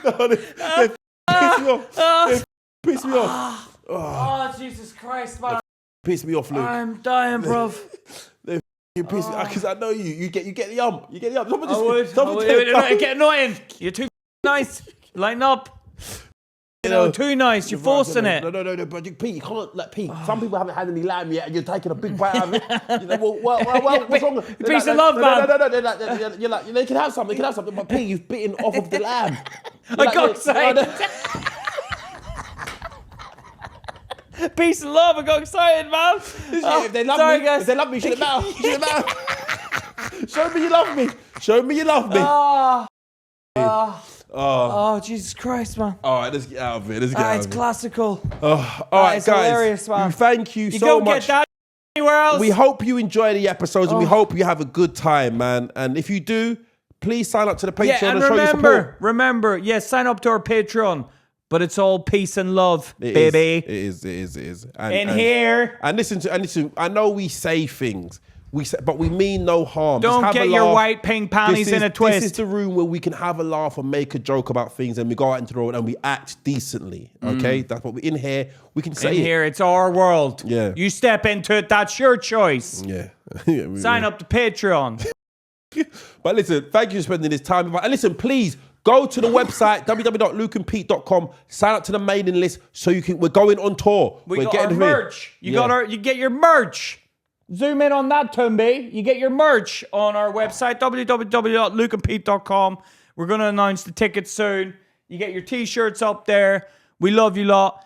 No, they piss me off. They piss me off. Oh, Jesus Christ, man. Piss me off, Luke. I'm dying, bruv. They piss me off because I know you. You get the ump. You get the ump. Get annoying. You're too nice. Lighten up. Too nice. You're forcing it. No. But Pete, you can't let Pete. Some people haven't had any lamb yet, and you're taking a big bite out of it. What's wrong? Peace and love, man. No. You're like, they can have something. But Pete, you've bitten off of the lamb. I got excited. Peace and love. I got excited, man. If they love me, shouldn't matter. Show me you love me. Oh, Jesus Christ, man. All right, let's get out of it. It's classical. All right, it's guys. Hilarious, man. Thank you so don't much. Get that anywhere else. We hope you enjoy the episodes and we hope you have a good time, man. And if you do, please sign up to the Patreon and show your support. Remember, sign up to our Patreon. But it's all peace and love, baby. It is. And listen, I know we say things. But we mean no harm. Don't get your white pink panties in a twist. This is the room where we can have a laugh and make a joke about things, and we go out into the road and we act decently. Okay, that's what we're in here. We can say in here. It's our world. Yeah, you step into it. That's your choice. Yeah. Sign up to Patreon. But listen, thank you for spending this time. And listen, please go to the website www.lukeandpete.com. Sign up to the mailing list so you can. We're going on tour. We're getting our merch. You get your merch. Zoom in on that, Tumby. You get your merch on our website, www.lukeandpete.com. We're going to announce the tickets soon. You get your t-shirts up there. We love you lot.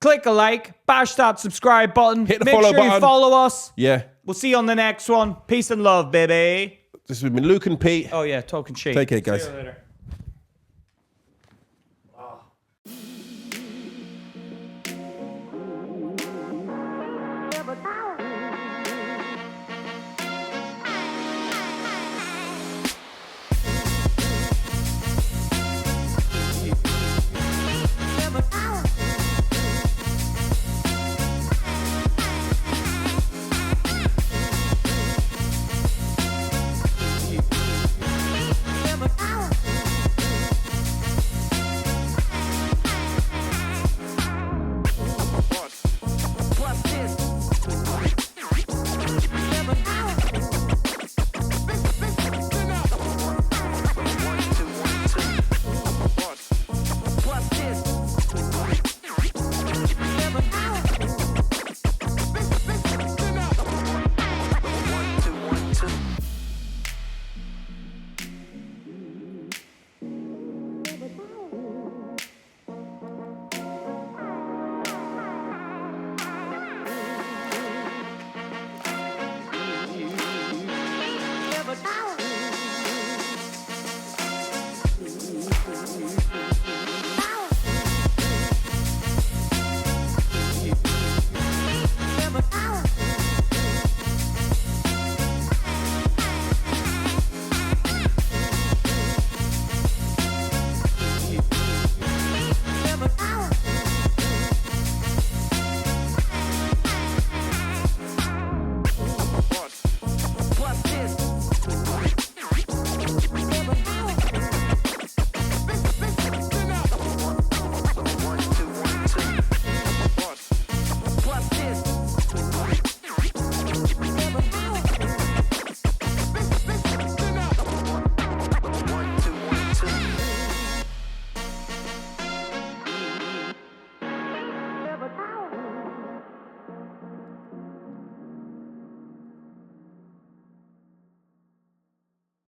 Click a like. Bash that subscribe button. Hit the follow button. Make sure you follow us. Yeah. We'll see you on the next one. Peace and love, baby. This has been Luke and Pete. Oh, yeah. Talking shit. Take care, guys. See you later.